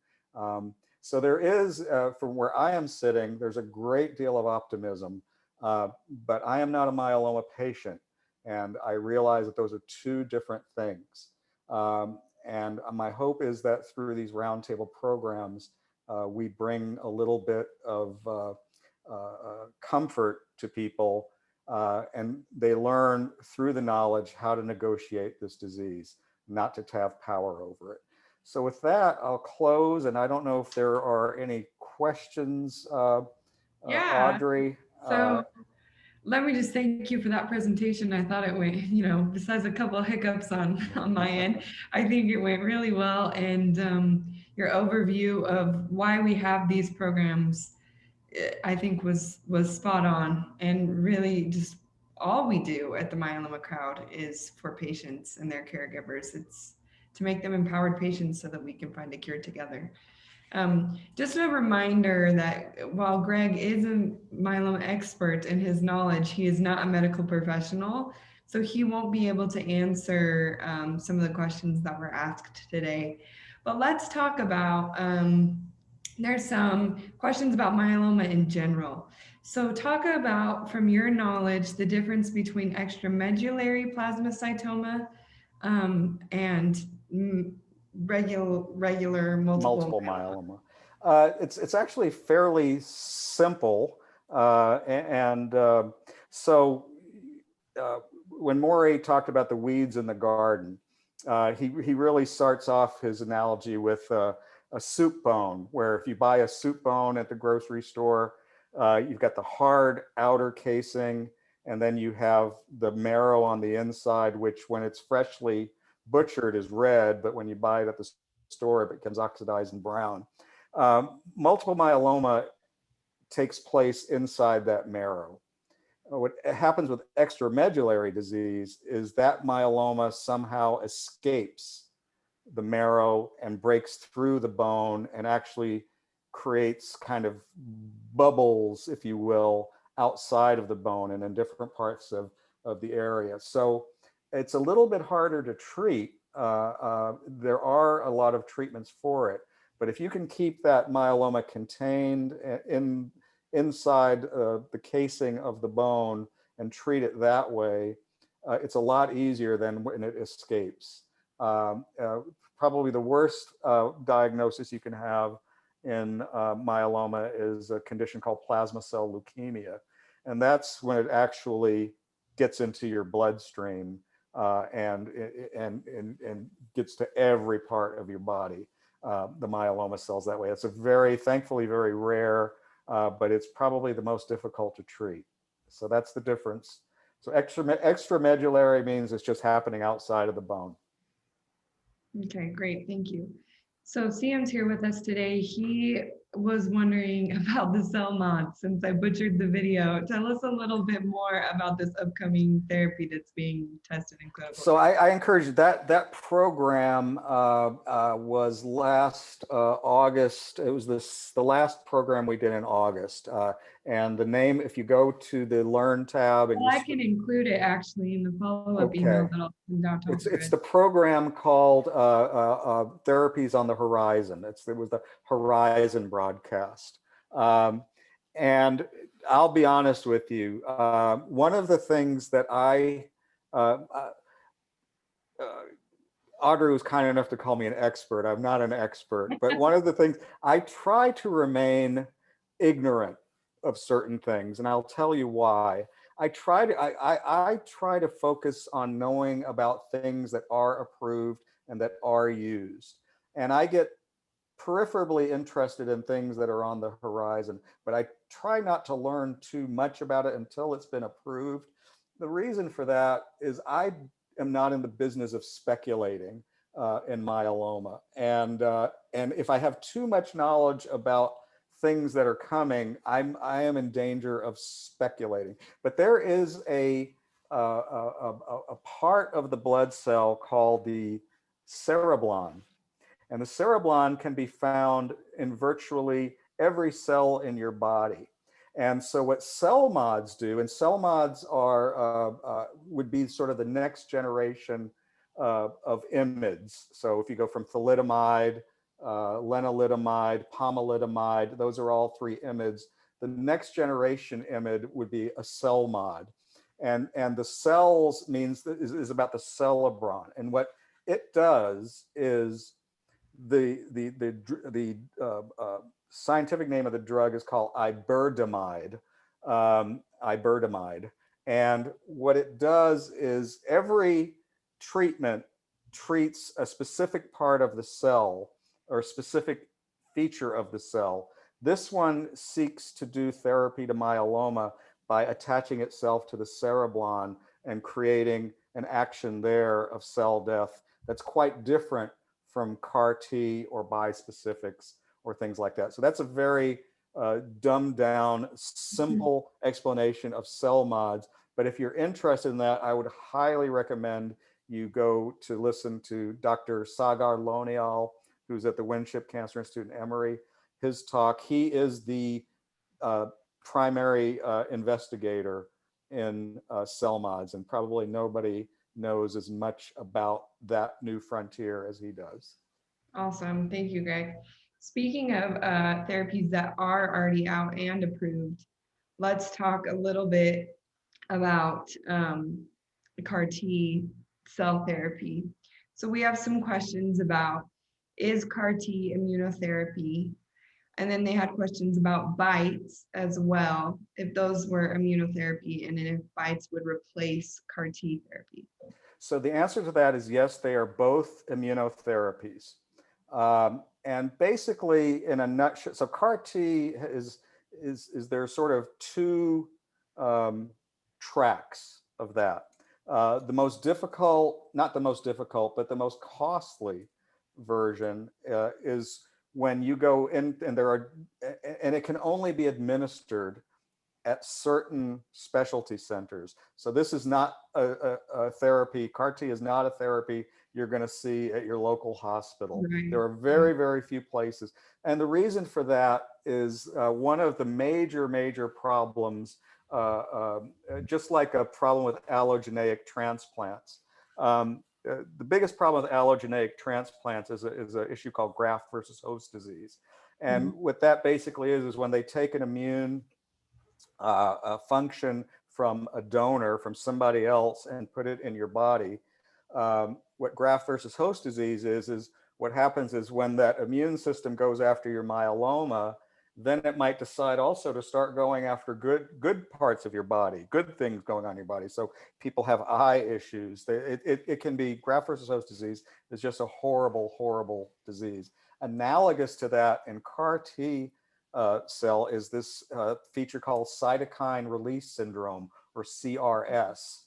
So there is, from where I am sitting, there's a great deal of optimism, but I am not a myeloma patient. And I realize that those are two different things. And my hope is that through these roundtable programs, we bring a little bit of comfort to people, and they learn through the knowledge how to negotiate this disease, not to have power over it. So with that, I'll close, and I don't know if there are any questions, Audrey. So let me just thank you for that presentation. I thought it went, you know, besides a couple of hiccups on my end, I think it went really well. And your overview of why we have these programs, I think was spot on. And really just all we do at the Myeloma Crowd is for patients and their caregivers. It's to make them empowered patients so that we can find a cure together. Just a reminder that while Greg is a myeloma expert in his knowledge, he is not a medical professional, so he won't be able to answer some of the questions that were asked today. But let's talk about, there's some questions about myeloma in general. So talk about, from your knowledge, the difference between extramedullary plasmacytoma, and regular multiple. Multiple myeloma. It's actually fairly simple. So when Morey talked about the weeds in the garden, he really starts off his analogy with a soup bone, where if you buy a soup bone at the grocery store, you've got the hard outer casing, and then you have the marrow on the inside, which when it's freshly butchered is red, but when you buy it at the store, it becomes oxidized and brown. Multiple myeloma takes place inside that marrow. What happens with extramedullary disease is that myeloma somehow escapes the marrow and breaks through the bone and actually creates kind of bubbles, if you will, outside of the bone and in different parts of the area. So it's a little bit harder to treat. There are a lot of treatments for it, but if you can keep that myeloma contained inside the casing of the bone and treat it that way, it's a lot easier than when it escapes. Probably the worst diagnosis you can have in myeloma is a condition called plasma cell leukemia. And that's when it actually gets into your bloodstream and gets to every part of your body, the myeloma cells that way. It's thankfully very rare, but it's probably the most difficult to treat. So that's the difference. So extramedullary means it's just happening outside of the bone. Okay, great, thank you. So Sam's here with us today. He was wondering about the cell mods since I butchered the video. Tell us a little bit more about this upcoming therapy that's being tested in clinical. So I encourage you, that program was last August. It was the last program we did in August. And the name, if you go to the Learn tab, and I can include it actually in the follow-up email that I'll send out to it's the program called Therapies on the Horizon. It was the Horizon broadcast. And I'll be honest with you, one of the things that Audrey was kind enough to call me an expert. I'm not an expert, but one of the things, I try to remain ignorant of certain things, and I'll tell you why. I try to focus on knowing about things that are approved and that are used. And I get peripherally interested in things that are on the horizon, but I try not to learn too much about it until it's been approved. The reason for that is I am not in the business of speculating in myeloma. And if I have too much knowledge about things that are coming, I am in danger of speculating. But there is a part of the blood cell called the cereblon. And the cereblon can be found in virtually every cell in your body. And so what cell mods do, and cell mods would be sort of the next generation of IMiDs. So if you go from thalidomide, lenalidomide, pomalidomide, those are all three IMiDs. The next generation IMiD would be a cell mod. And the cells is about the cerebron. And what it does is the scientific name of the drug is called iberdomide. And what it does is every treatment treats a specific part of the cell or a specific feature of the cell. This one seeks to do therapy to myeloma by attaching itself to the cereblon and creating an action there of cell death that's quite different from CAR T or bispecifics or things like that. So that's a very dumbed down, simple explanation of cell mods. But if you're interested in that, I would highly recommend you go to listen to Dr. Sagar Lonial, who's at the Winship Cancer Institute in Emory. His talk, he is the primary investigator in cell mods, and probably nobody knows as much about that new frontier as he does. Awesome, thank you, Greg. Speaking of therapies that are already out and approved, let's talk a little bit about CAR T cell therapy. So we have some questions about, is CAR T immunotherapy? And then they had questions about bites as well, if those were immunotherapy, and then if bites would replace CAR T therapy. So the answer to that is yes, they are both immunotherapies. And basically, in a nutshell, so CAR T is there sort of two tracks of that. The most difficult, not the most difficult, but the most costly version is when you go in, and and it can only be administered at certain specialty centers. So this is not a therapy. CAR T is not a therapy you're going to see at your local hospital. Right. There are very, very few places. And the reason for that is one of the major problems, just like a problem with allogeneic transplants. The biggest problem with allogeneic transplants is an issue called graft versus host disease. And what that basically is when they take an immune a function from a donor, from somebody else, and put it in your body. What graft versus host disease is what happens is when that immune system goes after your myeloma, then it might decide also to start going after good parts of your body, good things going on in your body. So people have eye issues. It can be, graft versus host disease is just a horrible disease. Analogous to that in CAR T cell is this feature called cytokine release syndrome, or CRS.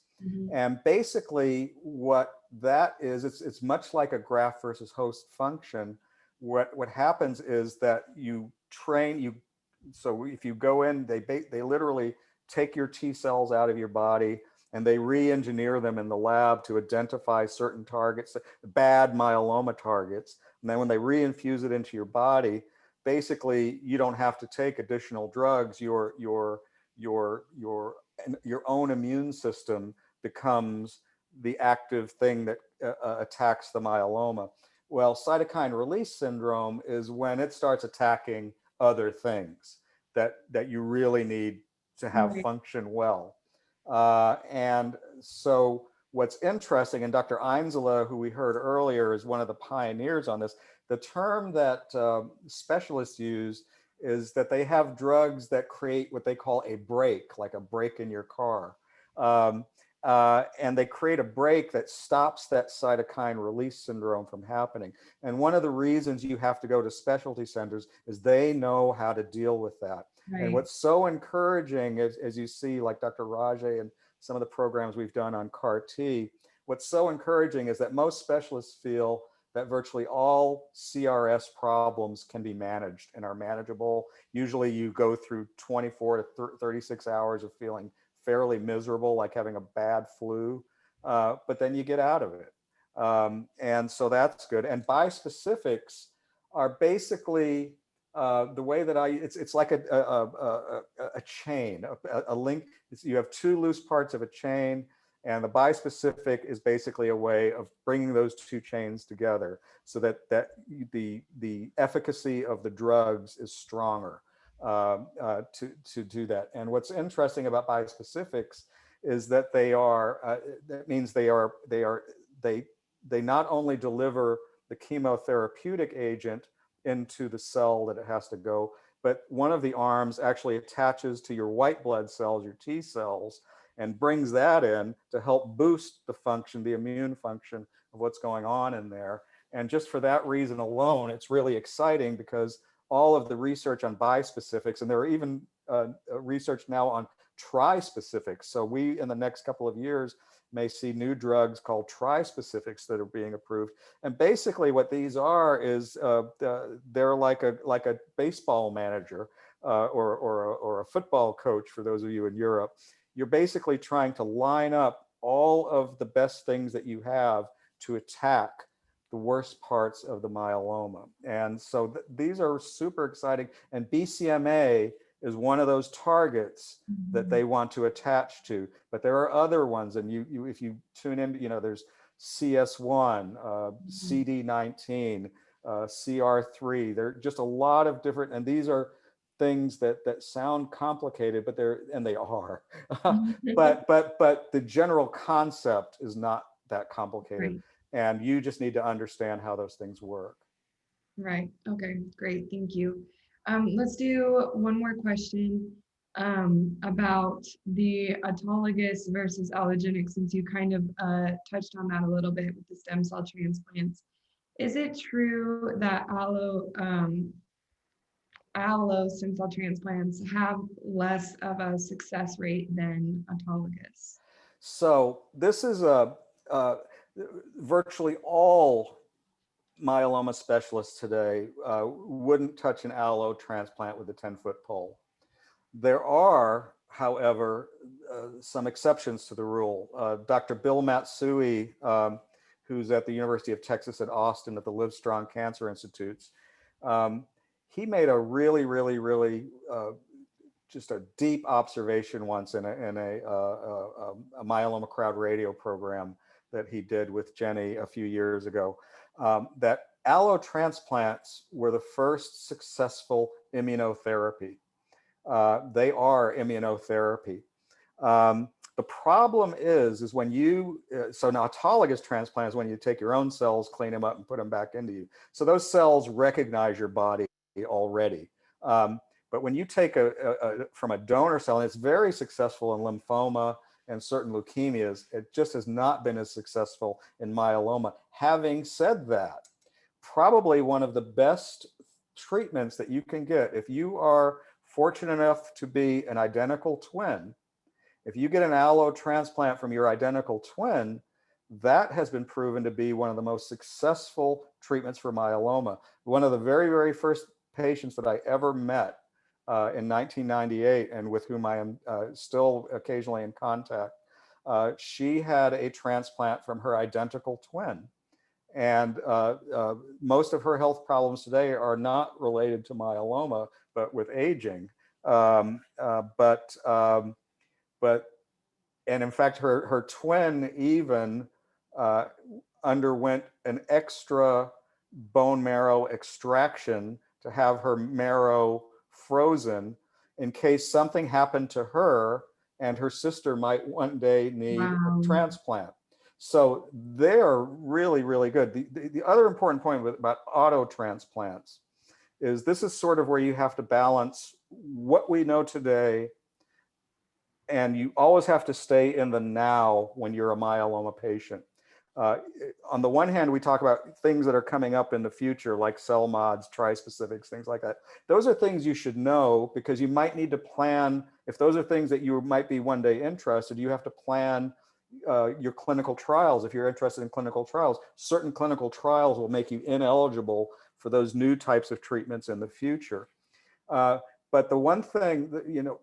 And basically what that is, it's much like a graft versus host function. What happens is that so if you go in, they literally take your T cells out of your body and they re-engineer them in the lab to identify certain targets, bad myeloma targets. And then when they re-infuse it into your body, basically you don't have to take additional drugs. Your own immune system becomes the active thing that attacks the myeloma. Well, cytokine release syndrome is when it starts attacking other things that you really need to have function well. And so what's interesting, and Dr. Einzela, who we heard earlier, is one of the pioneers on this, the term that specialists use is that they have drugs that create what they call a brake, like a brake in your car. And they create a brake that stops that cytokine release syndrome from happening. And one of the reasons you have to go to specialty centers is they know how to deal with that. Right. And what's so encouraging is, as you see, like Dr. Rajay and some of the programs we've done on CAR T, what's so encouraging is that most specialists feel that virtually all CRS problems can be managed and are manageable. Usually you go through 24 to 36 hours of feeling fairly miserable, like having a bad flu, but then you get out of it. And so that's good. And bispecifics are basically the way that it's like a chain, a link. You have two loose parts of a chain, and the bispecific is basically a way of bringing those two chains together so that the efficacy of the drugs is stronger to do that. And what's interesting about bispecifics is that that means they not only deliver the chemotherapeutic agent into the cell that it has to go, but one of the arms actually attaches to your white blood cells, your T cells, and brings that in to help boost the function, the immune function of what's going on in there. And just for that reason alone, it's really exciting because all of the research on bispecifics, and there are even research now on trispecifics. So we, in the next couple of years, may see new drugs called trispecifics that are being approved. And basically what these are is they're like a baseball manager or a football coach, for those of you in Europe. You're basically trying to line up all of the best things that you have to attack the worst parts of the myeloma. And so these are super exciting. And BCMA is one of those targets that they want to attach to. But there are other ones, and if you tune in, there's CS1, CD19, CR3. There are just a lot of different, and these are things that sound complicated, but they are. But the general concept is not that complicated. Right. And you just need to understand how those things work. Right. Okay, great. Thank you. Let's do one more question about the autologous versus allogenic, since you kind of touched on that a little bit with the stem cell transplants. Is it true that allo stem cell transplants have less of a success rate than autologous? So this is virtually all myeloma specialists today wouldn't touch an allo transplant with a 10-foot pole. There are, however, some exceptions to the rule. Dr. Bill Matsui, who's at the University of Texas at Austin at the Livestrong Cancer Institutes, he made a really just a deep observation once in a myeloma crowd radio program that he did with Jenny a few years ago, that allo transplants were the first successful immunotherapy. They are immunotherapy. The problem is when you, so an autologous transplant is when you take your own cells, clean them up and put them back into you. So those cells recognize your body already. But when you take from a donor cell, and it's very successful in lymphoma and certain leukemias, it just has not been as successful in myeloma. Having said that, probably one of the best treatments that you can get, if you are fortunate enough to be an identical twin, if you get an allo transplant from your identical twin, that has been proven to be one of the most successful treatments for myeloma. One of the very first patients that I ever met in 1998, and with whom I am still occasionally in contact, she had a transplant from her identical twin. And most of her health problems today are not related to myeloma, but with aging. And in fact, her twin even underwent an extra bone marrow extraction to have her marrow frozen in case something happened to her and her sister might one day need Wow. a transplant. So they're really good. The other important point about auto transplants is this is sort of where you have to balance what we know today, and you always have to stay in the now when you're a myeloma patient. On the one hand, we talk about things that are coming up in the future, like cell mods, trispecifics, things like that. Those are things you should know because you might need to plan. If those are things that you might be one day interested, you have to plan your clinical trials. If you're interested in clinical trials, certain clinical trials will make you ineligible for those new types of treatments in the future. But the one thing that, you know,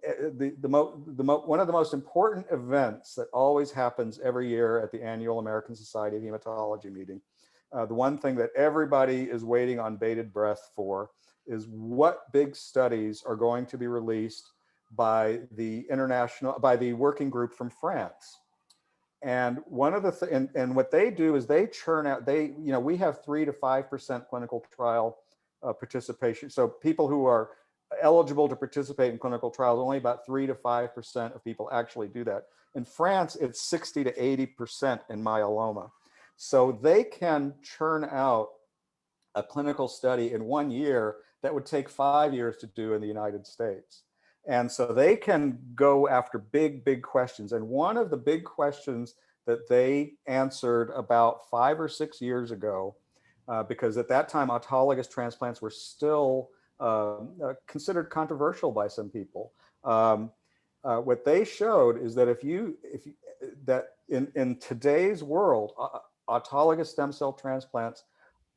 one of the most important events that always happens every year at the annual American Society of Hematology meeting, the one thing that everybody is waiting on bated breath for is what big studies are going to be released by the working group from France. And one of the and what they do is they churn out, we have 3 to 5% clinical trial participation. So people who are eligible to participate in clinical trials, only about 3 to 5% of people actually do that. In France, it's 60 to 80% in myeloma. So they can churn out a clinical study in 1 year that would take 5 years to do in the United States. And so they can go after big questions. And one of the big questions that they answered about 5 or 6 years ago, because at that time, autologous transplants were still considered controversial by some people. What they showed is that that in today's world, autologous stem cell transplants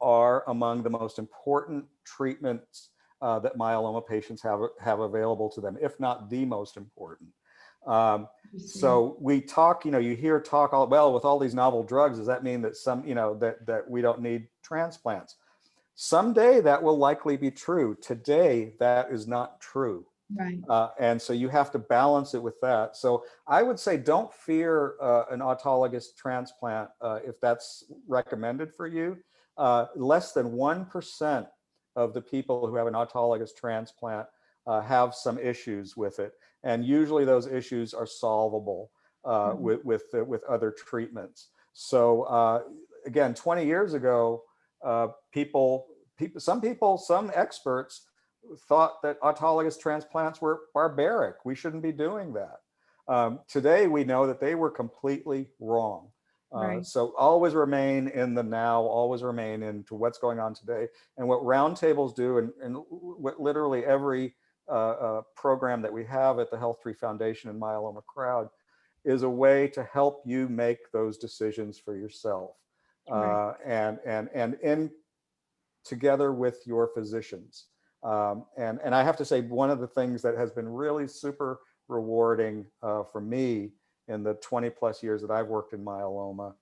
are among the most important treatments that myeloma patients have available to them, if not the most important. So we talk, you hear talk with all these novel drugs, does that mean that that we don't need transplants? Someday that will likely be true. Today, that is not true. Right. And so you have to balance it with that. So I would say don't fear an autologous transplant if that's recommended for you. Less than 1% of the people who have an autologous transplant have some issues with it. And usually those issues are solvable with other treatments. So again, 20 years ago, some experts thought that autologous transplants were barbaric. We shouldn't be doing that. Today, we know that they were completely wrong. Right. So always remain in the now, always remain into what's going on today. And what roundtables do, and what literally every program that we have at the HealthTree Foundation and Myeloma Crowd, is a way to help you make those decisions for yourself. Right. And in together with your physicians. And I have to say, one of the things that has been really super rewarding for me in the 20 plus years that I've worked in myeloma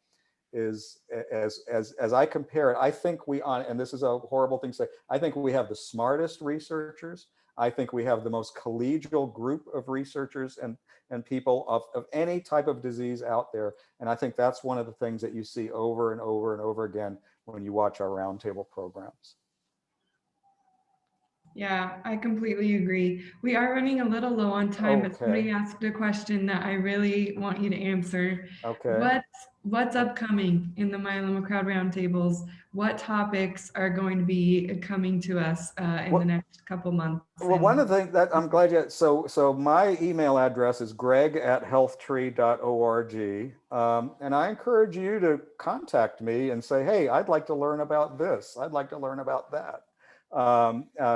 is as I compare it, I think and this is a horrible thing to say, I think we have the smartest researchers. I think we have the most collegial group of researchers and people of any type of disease out there. And I think that's one of the things that you see over and over and over again when you watch our roundtable programs. Yeah, I completely agree. We are running a little low on time, but somebody Okay. asked a question that I really want you to answer. Okay. What's upcoming in the Myeloma Crowd Roundtables? What topics are going to be coming to us in the next couple months? Well, one of the things that I'm glad you, so my email address is greg@healthtree.org. And I encourage you to contact me and say, hey, I'd like to learn about this. I'd like to learn about that.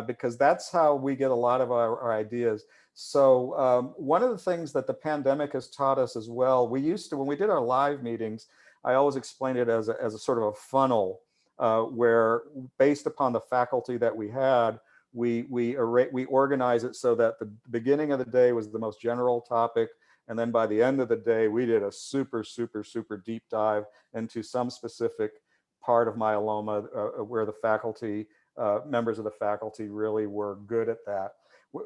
Because that's how we get a lot of our ideas. So one of the things that the pandemic has taught us as well, we used to, when we did our live meetings, I always explained it as a sort of a funnel where based upon the faculty that we had, we organize it so that the beginning of the day was the most general topic. And then by the end of the day, we did a super, super, super deep dive into some specific part of myeloma where the faculty, members of the faculty really were good at that.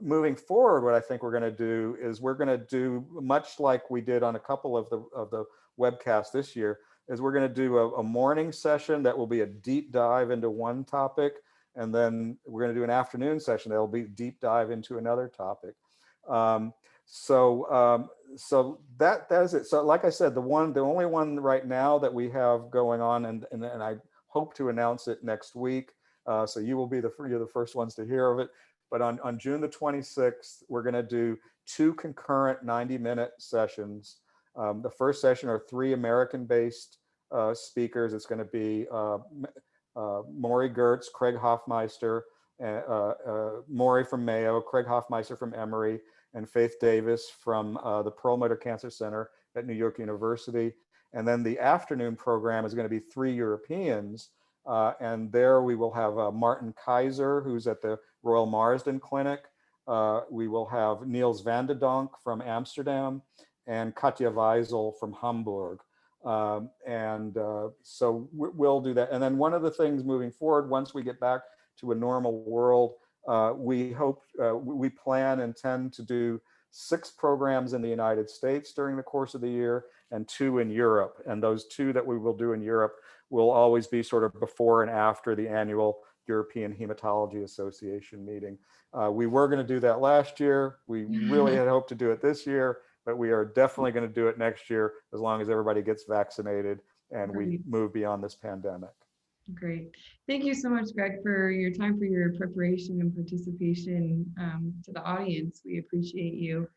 Moving forward, what I think we're going to do is we're going to do much like we did on a couple of the webcasts this year, is we're going to do a morning session that will be a deep dive into one topic. And then we're going to do an afternoon session that will be deep dive into another topic. So that is it. So like I said, the only one right now that we have going on, and I hope to announce it next week. So you're the first ones to hear of it. But on June the 26th, we're going to do 2 concurrent 90-minute sessions. The first session are 3 American-based speakers. It's going to be Maury Gertz, Craig Hoffmeister, Maury from Mayo, Craig Hoffmeister from Emory, and Faith Davis from the Perlmutter Cancer Center at New York University. And then the afternoon program is going to be 3 Europeans. And there we will have Martin Kaiser, who's at the Royal Marsden Clinic. We will have Niels van de Donk from Amsterdam and Katja Weisel from Hamburg. So we'll do that. And then one of the things moving forward, once we get back to a normal world, we intend to do 6 programs in the United States during the course of the year and 2 in Europe. And those 2 that we will do in Europe will always be sort of before and after the annual European Hematology Association meeting. We were going to do that last year. We really had hoped to do it this year, but we are definitely going to do it next year as long as everybody gets vaccinated and we move beyond this pandemic. Great. Thank you so much, Greg, for your time, for your preparation and participation to the audience. We appreciate you.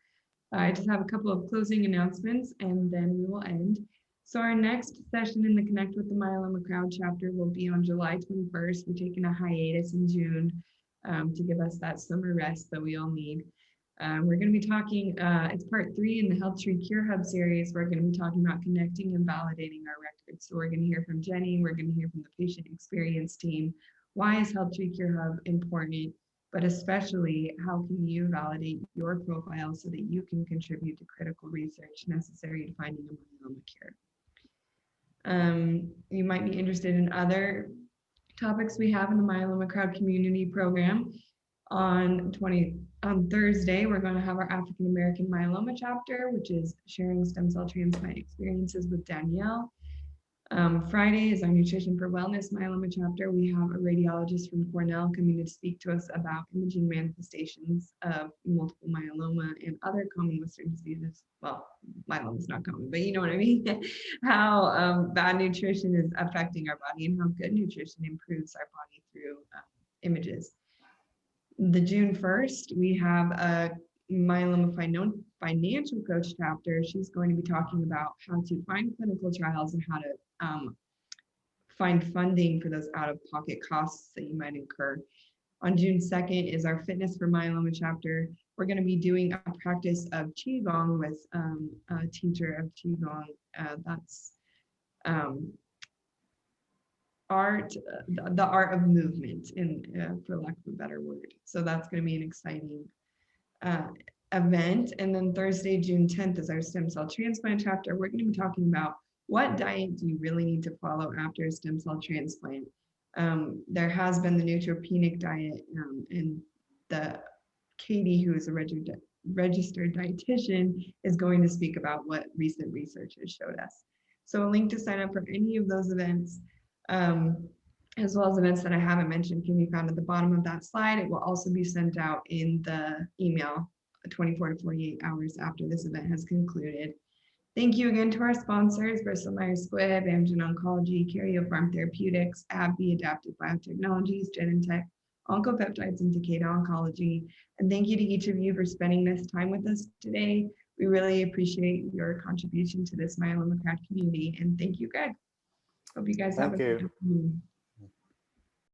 I just have a couple of closing announcements and then we will end. So our next session in the Connect with the Myeloma Crowd chapter will be on July 21st. We're taking a hiatus in June to give us that summer rest that we all need. We're going to be talking, it's part 3 in the HealthTree Cure Hub series. We're going to be talking about connecting and validating our records. So we're going to hear from Jenny, we're going to hear from the patient experience team. Why is HealthTree Cure Hub important? But especially, how can you validate your profile so that you can contribute to critical research necessary to finding a myeloma cure? You might be interested in other topics we have in the Myeloma Crowd Community Program. On Thursday, we're going to have our African American Myeloma chapter, which is sharing stem cell transplant experiences with Danielle. Friday is our Nutrition for Wellness Myeloma chapter. We have a radiologist from Cornell coming to speak to us about imaging manifestations of multiple myeloma and other common Western diseases. Well, myeloma is not common, but you know what I mean. How bad nutrition is affecting our body and how good nutrition improves our body through images. The June 1st, we have a myeloma financial coach chapter. She's going to be talking about how to find clinical trials and how to find funding for those out-of-pocket costs that you might incur. On June 2nd is our Fitness for Myeloma chapter. We're going to be doing a practice of Qigong with a teacher of Qigong. That's the art of movement, for lack of a better word. So that's going to be an exciting event. And then Thursday, June 10th is our stem cell transplant chapter. We're going to be talking about what diet do you really need to follow after a stem cell transplant. There has been the neutropenic diet, and Katie, who is a registered dietitian, is going to speak about what recent research has showed us. So a link to sign up for any of those events, as well as events that I haven't mentioned, can be found at the bottom of that slide. It will also be sent out in the email 24 to 48 hours after this event has concluded. Thank you again to our sponsors, Bristol Myers Squibb, Amgen Oncology, Karyopharm Therapeutics, AbbVie Adaptive Biotechnologies, Genentech, Oncopeptides, and Takeda Oncology. And thank you to each of you for spending this time with us today. We really appreciate your contribution to this Myeloma Crowd community. And thank you, Greg. Hope you guys have a good afternoon.